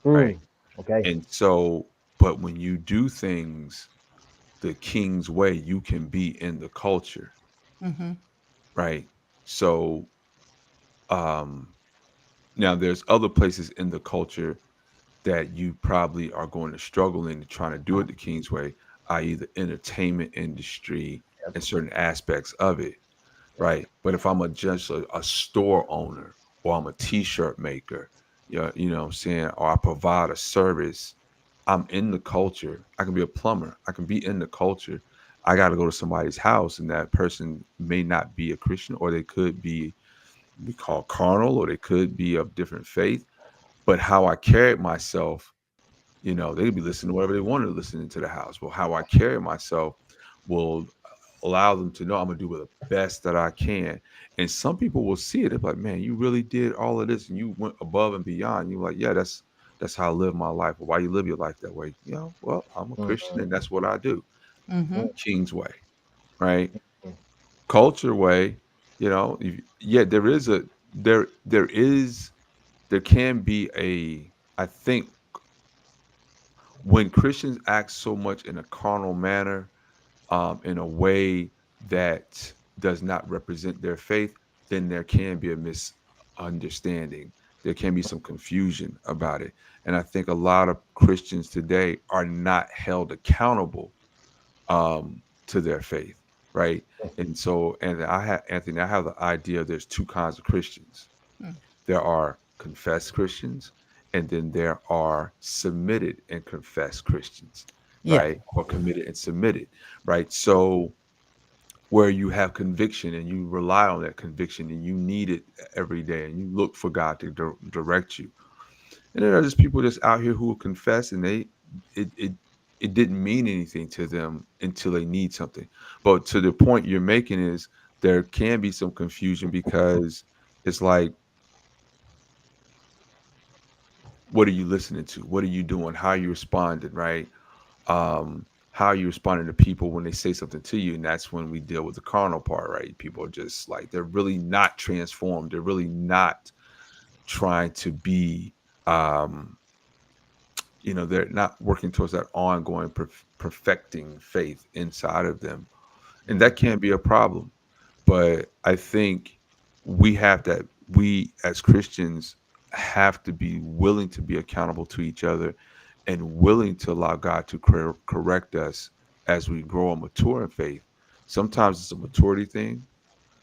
right? Mm, okay. And so, but when you do things the king's way, you can be in the culture, Mm-hmm. right? So, um, now there's other places in the culture that you probably are going to struggle in trying to do it the King's way, i.e., the entertainment industry Yep. and certain aspects of it, Yep. right? But if I'm just a store owner or I'm a t-shirt maker, you know what I'm saying, or I provide a service, I'm in the culture. I can be a plumber. I can be in the culture. I got to go to somebody's house, and that person may not be a Christian, or they could be called carnal, or they could be of different faith. But how I carried myself, you know, they could be listening to whatever they want to listen into the house. Well, how I carry myself will allow them to know I'm gonna do the best that I can. And some people will see it. They're like, man, you really did all of this and you went above and beyond. You're like, yeah, that's how I live my life. Well, why you live your life that way? You know, well, I'm a Christian Mhm. and that's what I do. Mm-hmm. King's way, right? Mhm. Culture way, you know, yeah, there can be I think when Christians act so much in a carnal manner, in a way that does not represent their faith, then there can be a misunderstanding. There can be some confusion about it. And I think a lot of Christians today are not held accountable to their faith, right? And so, and Anthony, I have the idea there's two kinds of Christians. There are confessed Christians, and then there are submitted and confessed Christians. Yeah. right? Or committed and submitted, right? So where you have conviction and you rely on that conviction and you need it every day and you look for God to direct you. And then there's just people just out here who will confess and it it it didn't mean anything to them until they need something. But to the point you're making is there can be some confusion because it's like, what are you listening to? What are you doing? How are you responding? Right? How are you responding to people when they say something to you? And that's when we deal with the carnal part, right? People are just like, they're really not transformed. They're really not trying to be, um, they're not working towards that ongoing perfecting faith inside of them. And that can be a problem. But I think we as Christians have to be willing to be accountable to each other and willing to allow God to correct us as we grow and mature in faith. Sometimes it's a maturity thing.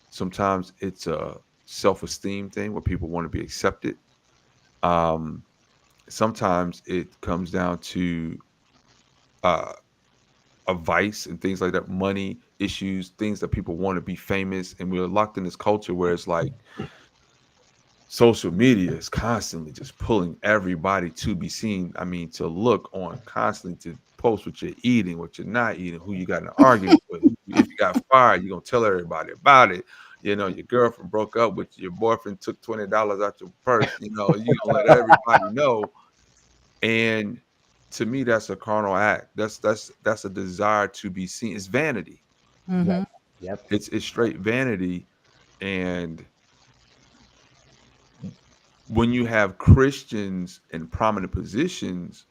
Sometimes it's a self-esteem thing where people want to be accepted. Um, Sometimes it comes down to uh, a vice and things like that, money issues, things that people want to be famous, and we're locked in this culture where it's like social media is constantly just pulling everybody to be seen. I mean, to look on constantly, to post what you're eating, what you're not eating, who you got in an argument with. If you got fired, you're gonna tell everybody about it. Your girlfriend broke up with you, your boyfriend took $20 out your purse. You're gonna let everybody know. And to me, that's a carnal act. That's a desire to be seen. It's vanity. Right. Mm-hmm. Yep. It's straight vanity. And when you have Christians in prominent positions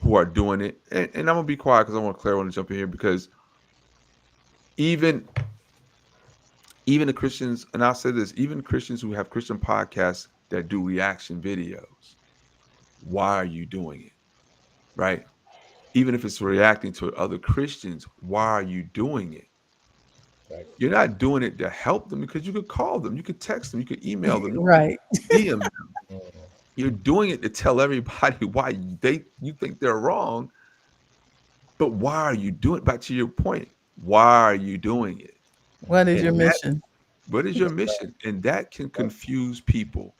who are doing it, and I'm gonna be quiet because I want Claire want to jump in here because even even the Christians, and I'll say this, even Christians who have Christian podcasts that do reaction videos, why are you doing it? Right? Even if it's reacting to other Christians, why are you doing it? Right. You're not doing it to help them because you could call them, you could text them, you could email them, you could Right. DM them. Mhm. You're doing it to tell everybody why you think they're wrong. But why are you doing? Back to your point, why are you doing it? What is And your that, mission? what is your mission? And that can Yep. confuse people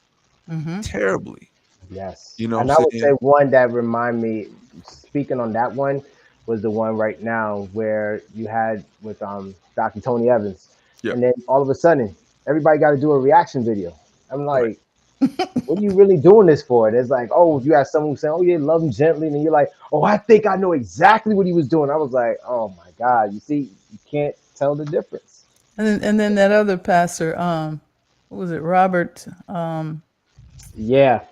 Mm-hmm. terribly. Yes. You know And what I I'm would say saying? one that remind me, speaking on that one, was the one right now where you had with Dr. Tony Evans. Yeah, And then all of a sudden, everybody got to do a reaction video. I'm right. like, what are you really doing this for? And it's like, oh, you have someone who's saying, oh, yeah, love him gently. And you're like, oh, I think I know exactly what he was doing. I was like, oh my God, you see, you can't tell the difference. And then that other pastor, what was it, Robert? Yeah,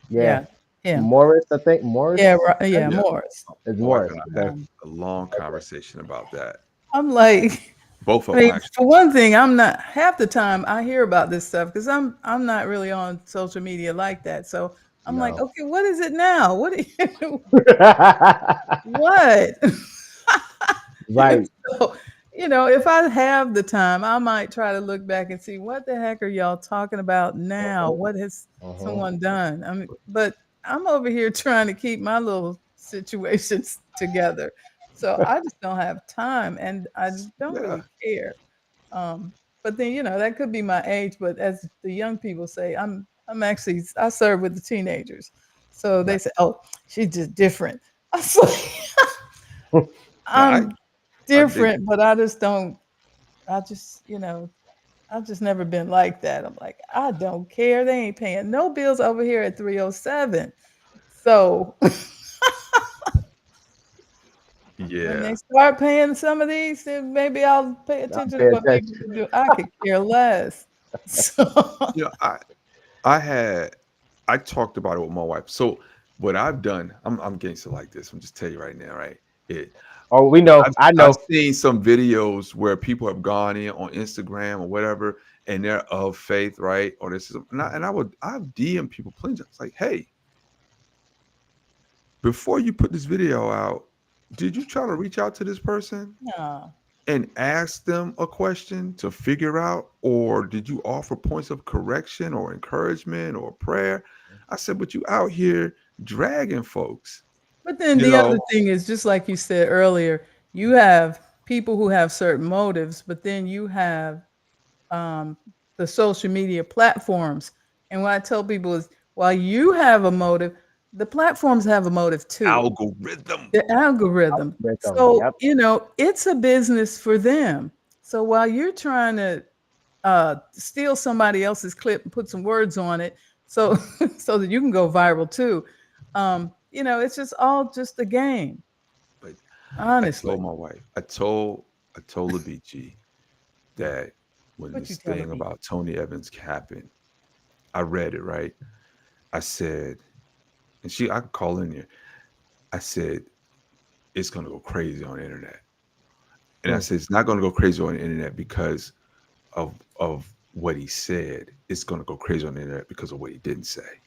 yeah. Yeah, him. Morris, I think. Yeah, Morris? yeah, Yeah. Morris. My It's wife Morris. and I Okay. had Um, a long Okay. conversation about that. I'm like, Both I of them mean, actually. for one thing, I'm not half the time I hear about this stuff because I'm not really on social media like that. So I'm like, No. okay, what is it now? What are you, what? And Right. so, if I have the time, I might try to look back and see what the heck are y'all talking about now? Uh-huh. What has Uh-huh. someone done? I mean, but I'm over here trying to keep my little situations together. So I just don't have time and I just don't Yeah. really care. Um, but then, that could be my age, but as the young people say, I serve with the teenagers. So they Right. say, "Oh, she's just different." I was like, Now I I'm I dig. different, but I just don't I just, I've just never been like that. I'm like, I don't care. They ain't paying no bills over here at 307. So when they Yeah. start paying some of these, then maybe I'll pay I'll attention pay to what people attention. do. I could care less. So You know, I had I talked about it with my wife. So what I've done, I'm gangster like this. I'm just tell you right now, right? It Oh, we know. I I've know. seen some videos where people have gone in on Instagram or whatever, and they're of faith, right? Or this is, I've DM people plenty. It's like, hey, before you put this video out, did you try to reach out to this person no. and ask them a question to figure out, or did you offer points of correction or encouragement or prayer? I said, but you out here dragging folks. But then You the other know, thing is, just like you said earlier, you have people who have certain motives, but then you have um, the social media platforms. And what I tell people is, while you have a motive, the platforms have a motive too. algorithm. The algorithm. With them. So, Yep. it's a business for them. So while you're trying to steal somebody else's clip and put some words on it, so so that you can go viral too, it's just all just a game, But I told honestly. my wife, I told LaBeachy that when What you this telling thing me? about Tony Evans happened, I read it, right. I said, and I could call in here. I said, it's gonna go crazy on the internet. And I Mm. said, it's not gonna go crazy on the internet because of what he said. It's gonna go crazy on the internet because of what he didn't say.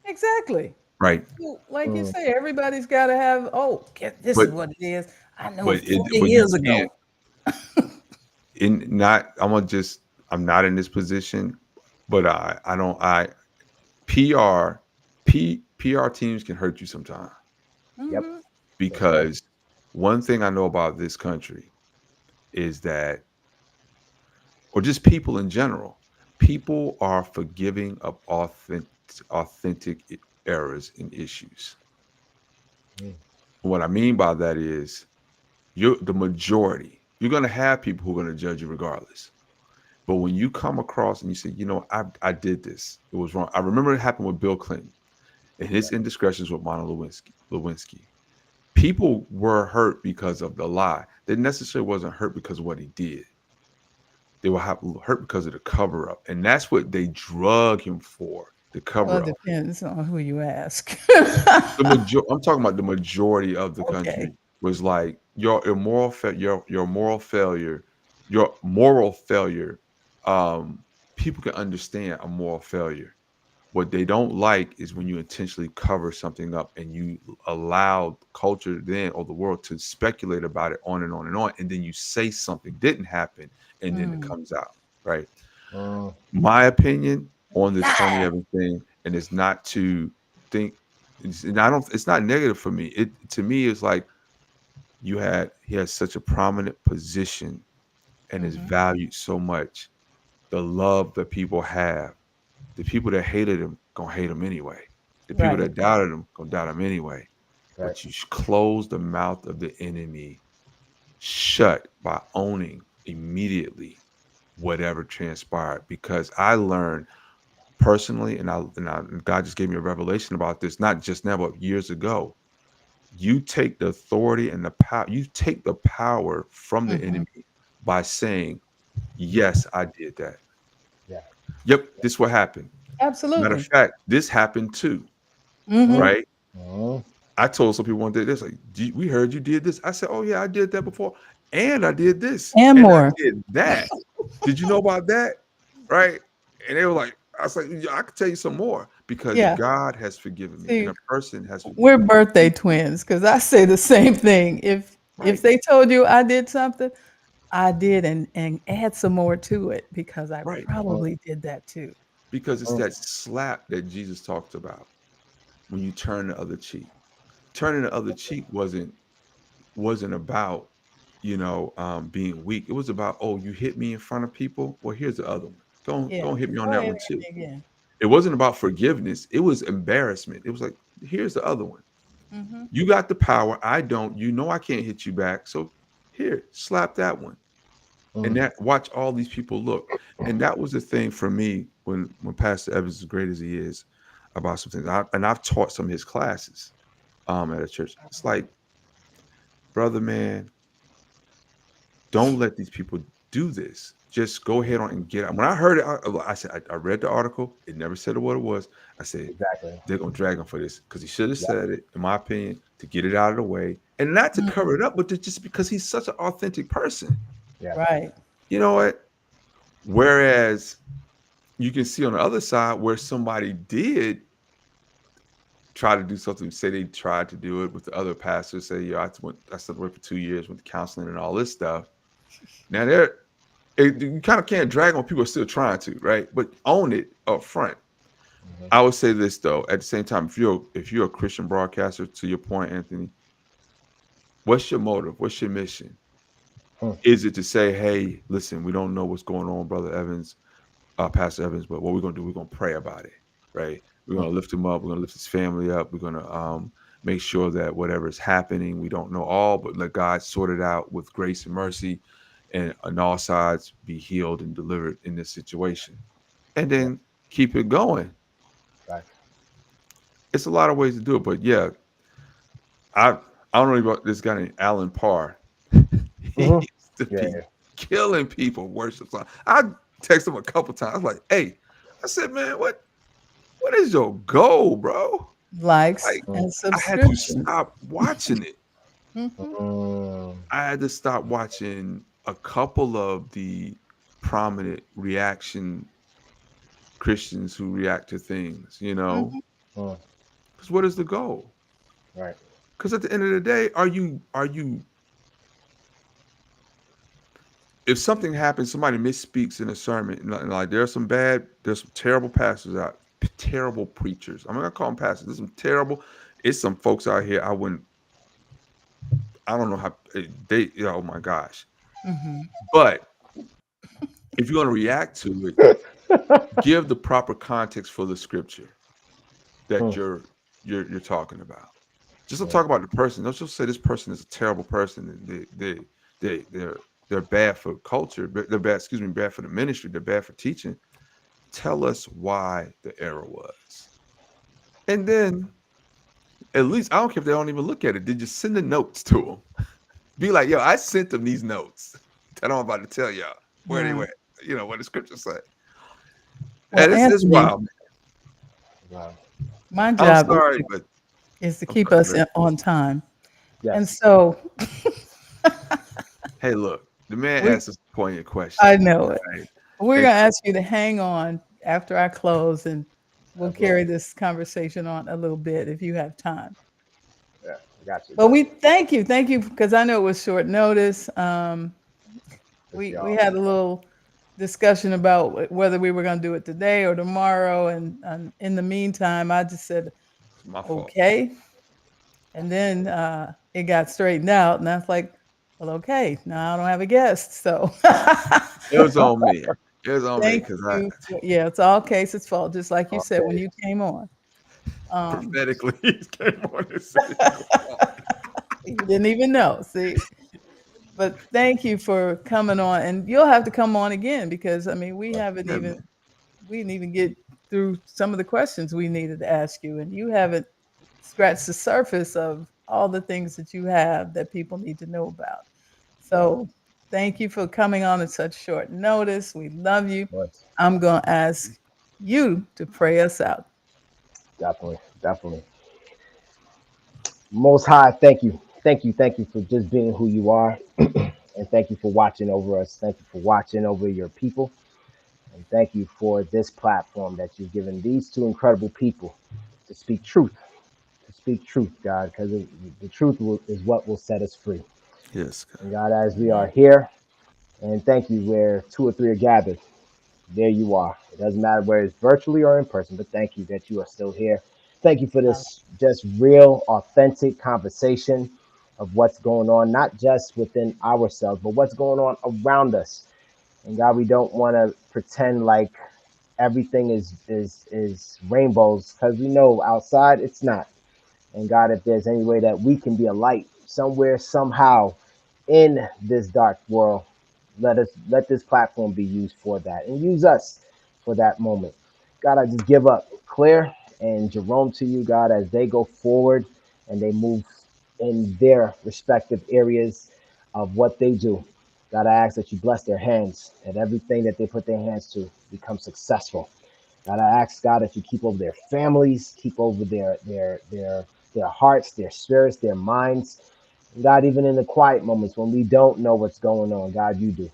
Exactly. Right. Well, like you Mm. say, everybody's got to have. Oh, this But is what it is. I know but it 40 but you years can't ago. in not I'm gonna just I'm not in this position, but I don't I PR PR teams can hurt you sometimes Yep. Hmm. For sure. because one thing I know about this country is that, or just people in general, people are forgiving of authentic errors and issues. Mm. What I mean by that is you're the majority. You're gonna have people who are gonna judge you regardless. But when you come across and you say, I did this, it was wrong. I remember it happened with Bill Clinton and his Right. indiscretions with Monica Lewinsky. People were hurt because of the lie. They necessarily wasn't hurt because of what he did. They were hurt because of the cover up, and that's what they drug him for. The Well, it cover up. depends on who you ask. I'm talking about the majority of the Okay. country was like your immoral your moral failure, your moral failure. People can understand a moral failure. What they don't like is when you intentionally cover something up and you allow culture then or the world to speculate about it on and on and on, and then you say something didn't happen, and then it Mm. comes out. Right. Mm. My opinion on this Tony Lie. Evans thing, and it's not to think, and I don't. It's not negative for me. It to me is like he has such a prominent position and is Hmm. valued so much. The love that people have, the people that hated him gonna hate him anyway. The people Right. that doubted him gonna doubt him anyway. Right. But you close the mouth of the enemy shut by owning immediately whatever transpired. Because I learned personally, and God just gave me a revelation about this, not just now, but years ago. You take the authority and the power, you take the power from the Hmm. enemy by saying, yes, I did that. Yeah. Yep, this what happened. Matter of Absolutely. fact, this happened too, Mm. Hmm. right? Mm. I told some people one day, this like, we heard you did this. I said, oh yeah, I did that before. And I did this. And And I more. did that. Did you know about that? Right. And they were like, I was like, "Yeah, I could tell you some more because Yeah. God has forgiven me and See, a person has we're forgiven me. birthday twins because I say the same thing. If Right. they told you I did something, I did, and add some more to it because I Right. Mm. probably did that too. Because it's Mm. that slap that Jesus talked about when you turn the other cheek. Turning the other cheek wasn't about, being weak. It was about, oh, you hit me in front of people. Well, here's the other one. Go Yeah. and hit me on Go that ahead one and too. hit me again. It wasn't about forgiveness. It was embarrassment. It was like, here's the other one. Hmm. You got the power. I don't. You know I can't hit you back. So here, slap that one. And Mm. that watch all these people look. And that was the thing for me when Pastor Evans, as great as he is, about some things. And I've taught some of his classes at a church. It's like, brother, man, don't let these people do this. Just go ahead on and get it. When I heard it, I said, I read the article. It never said what it was. I said, Exactly. they're going to drag him for this because he should have Yep. said it, in my opinion, to get it out of the way and not to Hmm. cover it up, but just because he's such an authentic person. Yeah. Right. You know what? Whereas you can see on the other side where somebody did try to do something, say they tried to do it with the other pastors, say, I stepped away for 2 years, went to counseling and all this stuff. Now you kind of can't drag on people who are still trying to, right? But own it up front. Mhm. I would say this though. At the same time, if you're a Christian broadcaster, to your point, Anthony, what's your motive? What's your mission? Hmm. Is it to say, "Hey, listen, we don't know what's going on, brother Evans, Pastor Evans, but what we're gonna do, we're gonna pray about it, right? We're Hmm. gonna lift him up. We're gonna lift his family up. We're gonna make sure that whatever is happening, we don't know all, but let God sort it out with grace and mercy, and on all sides be healed and delivered in this situation, and Yeah. then keep it going." Right. It's a lot of ways to do it, but yeah, I I don't know about this guy named Alan Parr. He Hmm. used to Yeah. be killing people worship song. I text him a couple times, like, "Hey," I said, "Man, what is your goal, bro?" Likes Like, Mm. and I had to subscriptions. stop watching it. Hmm. Mm. I had to stop watching a couple of the prominent reaction Christians who react to things, Hmm. Mm. because what is the goal? Right. Because at the end of the day, are you if something happens, somebody misspeaks in a sermon, like there's some terrible pastors out, terrible preachers. I'm not gonna call them pastors. There's some terrible. It's some folks out here. I don't know how they. Oh my gosh! Hmm. But if you're gonna react to it, give the proper context for the scripture that Hmm. you're talking about. Just don't Yeah. talk about the person. Don't just say this person is a terrible person and they're bad for culture. They're bad. Excuse me, bad for the ministry. They're bad for teaching. Tell us why the error was. And then at least I don't care if they don't even look at it. Did you send the notes to them? Be like, yo, I sent them these notes that I'm about to tell y'all where they Right. went. What the scripture say. Well, And it's Anthony, wild, man. Wow. my I'm job sorry, but is to I'm keep sorry. us Go ahead. on time. And Yes. so Hey, look, the man we, asked us a poignant I question. know it. Right? We're And going to ask you to hang on after I close and I we'll will. carry this conversation on a little bit if you have time. Yeah. Got you. But Got we you. thank you because I know it was short notice. It's We y'all. had a little discussion about whether we were going to do it today or tomorrow, and in the meantime, I just said it's my fault. okay, and then it got straightened out, and I was like, well, okay, now I don't have a guest, so It was on me. It was on me thank because I you. Yeah, it's all Case's fault, just like you said when Okay. you came on. Um, prophetically came on and said it's your fault. you didn't even know, see. But thank you for coming on, and you'll have to come on again because I mean Yeah, man. we didn't even get through some of the questions we needed to ask you, and you haven't scratched the surface of all the things that you have that people need to know about. Right. So thank you for coming on at such short notice. We love you. Of course. I'm going to ask you to pray us out. Definitely. Definitely. Most High, thank you. Thank you. Thank you for just being who you are. And thank you for watching over us. Thank you for watching over your people. And thank you for this platform that you've given these two incredible people to speak truth, God, because the truth is what will set us free. Yes, And God, as we are Amen. here, and thank you, where two or three are gathered, there you are. It doesn't matter whether it's virtually or in person, but thank you that you are still here. Thank you for this just real, authentic conversation of what's going on, not just within ourselves, but what's going on around us. And God, we don't want to pretend like everything is rainbows, because we know outside it's not. And God, if there's any way that we can be a light somewhere, somehow in this dark world, let this platform be used for that, and use us for that moment. God, I just give up Claire and Jerome to you, God, as they go forward and they move in their respective areas of what they do. God, I ask that you bless their hands, that everything that they put their hands to becomes successful. God, I ask God that you keep over their families, keep over their hearts, their spirits, their minds. And God, even in the quiet moments when we don't know what's going on, God, you do.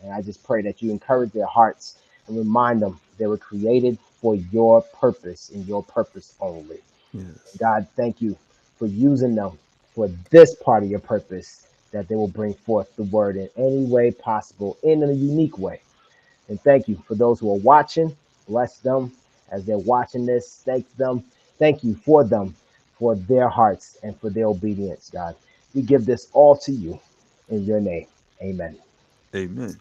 And I just pray that you encourage their hearts and remind them they were created for your purpose and your purpose only. yes, God, thank you for using them for this part of your purpose, that they will bring forth the word in any way possible, in a unique way. And thank you for those who are watching. Bless them as they're watching this. Thank you for them, for their hearts and for their obedience, God. We give this all to you in your name. Amen. Amen.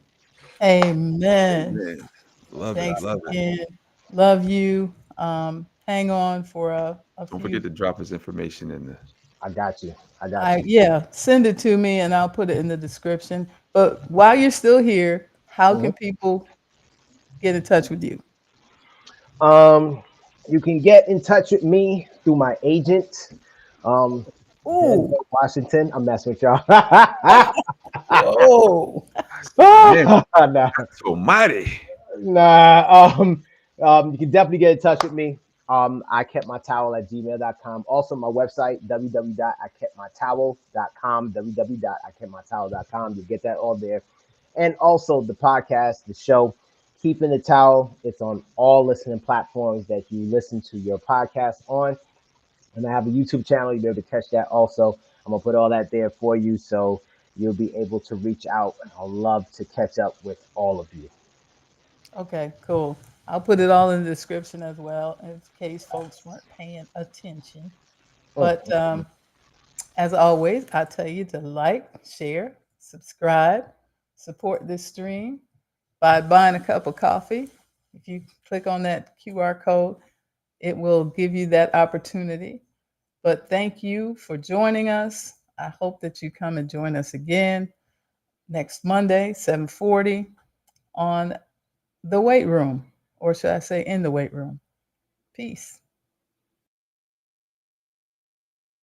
Amen. Amen. Love it. Thanks Love it. again. Love you. Hang on for a Don't few. forget to drop his information in the. I got you. I got you. Yeah, send it to me and I'll put it in the description. But while you're still here, how Mhm. can people get in touch with you? Um, you can get in touch with me through my agent, um, Ooh, Denzel Washington. I'm messing with y'all. whoa. Man, Nah, almighty. nah. You can definitely get in touch with me. I kept my towel at gmail.com. Also, my website, www.ikepmytowel.com, www.ikepmytowel.com. You'll get that all there. And also the podcast, the show, Keeping the Towel. It's on all listening platforms that you listen to your podcast on. And I have a YouTube channel. You'll be able to catch that also. I'm going to put all that there for you so you'll be able to reach out. I'd love to catch up with all of you. Okay, cool. I'll put it all in the description as well in case folks weren't paying attention. But Mm. as always, I tell you to like, share, subscribe, support this stream by buying a cup of coffee. If you click on that QR code, it will give you that opportunity. But thank you for joining us. I hope that you come and join us again next Monday, 7:40 on the weight room, or should I say in the weight room. Peace.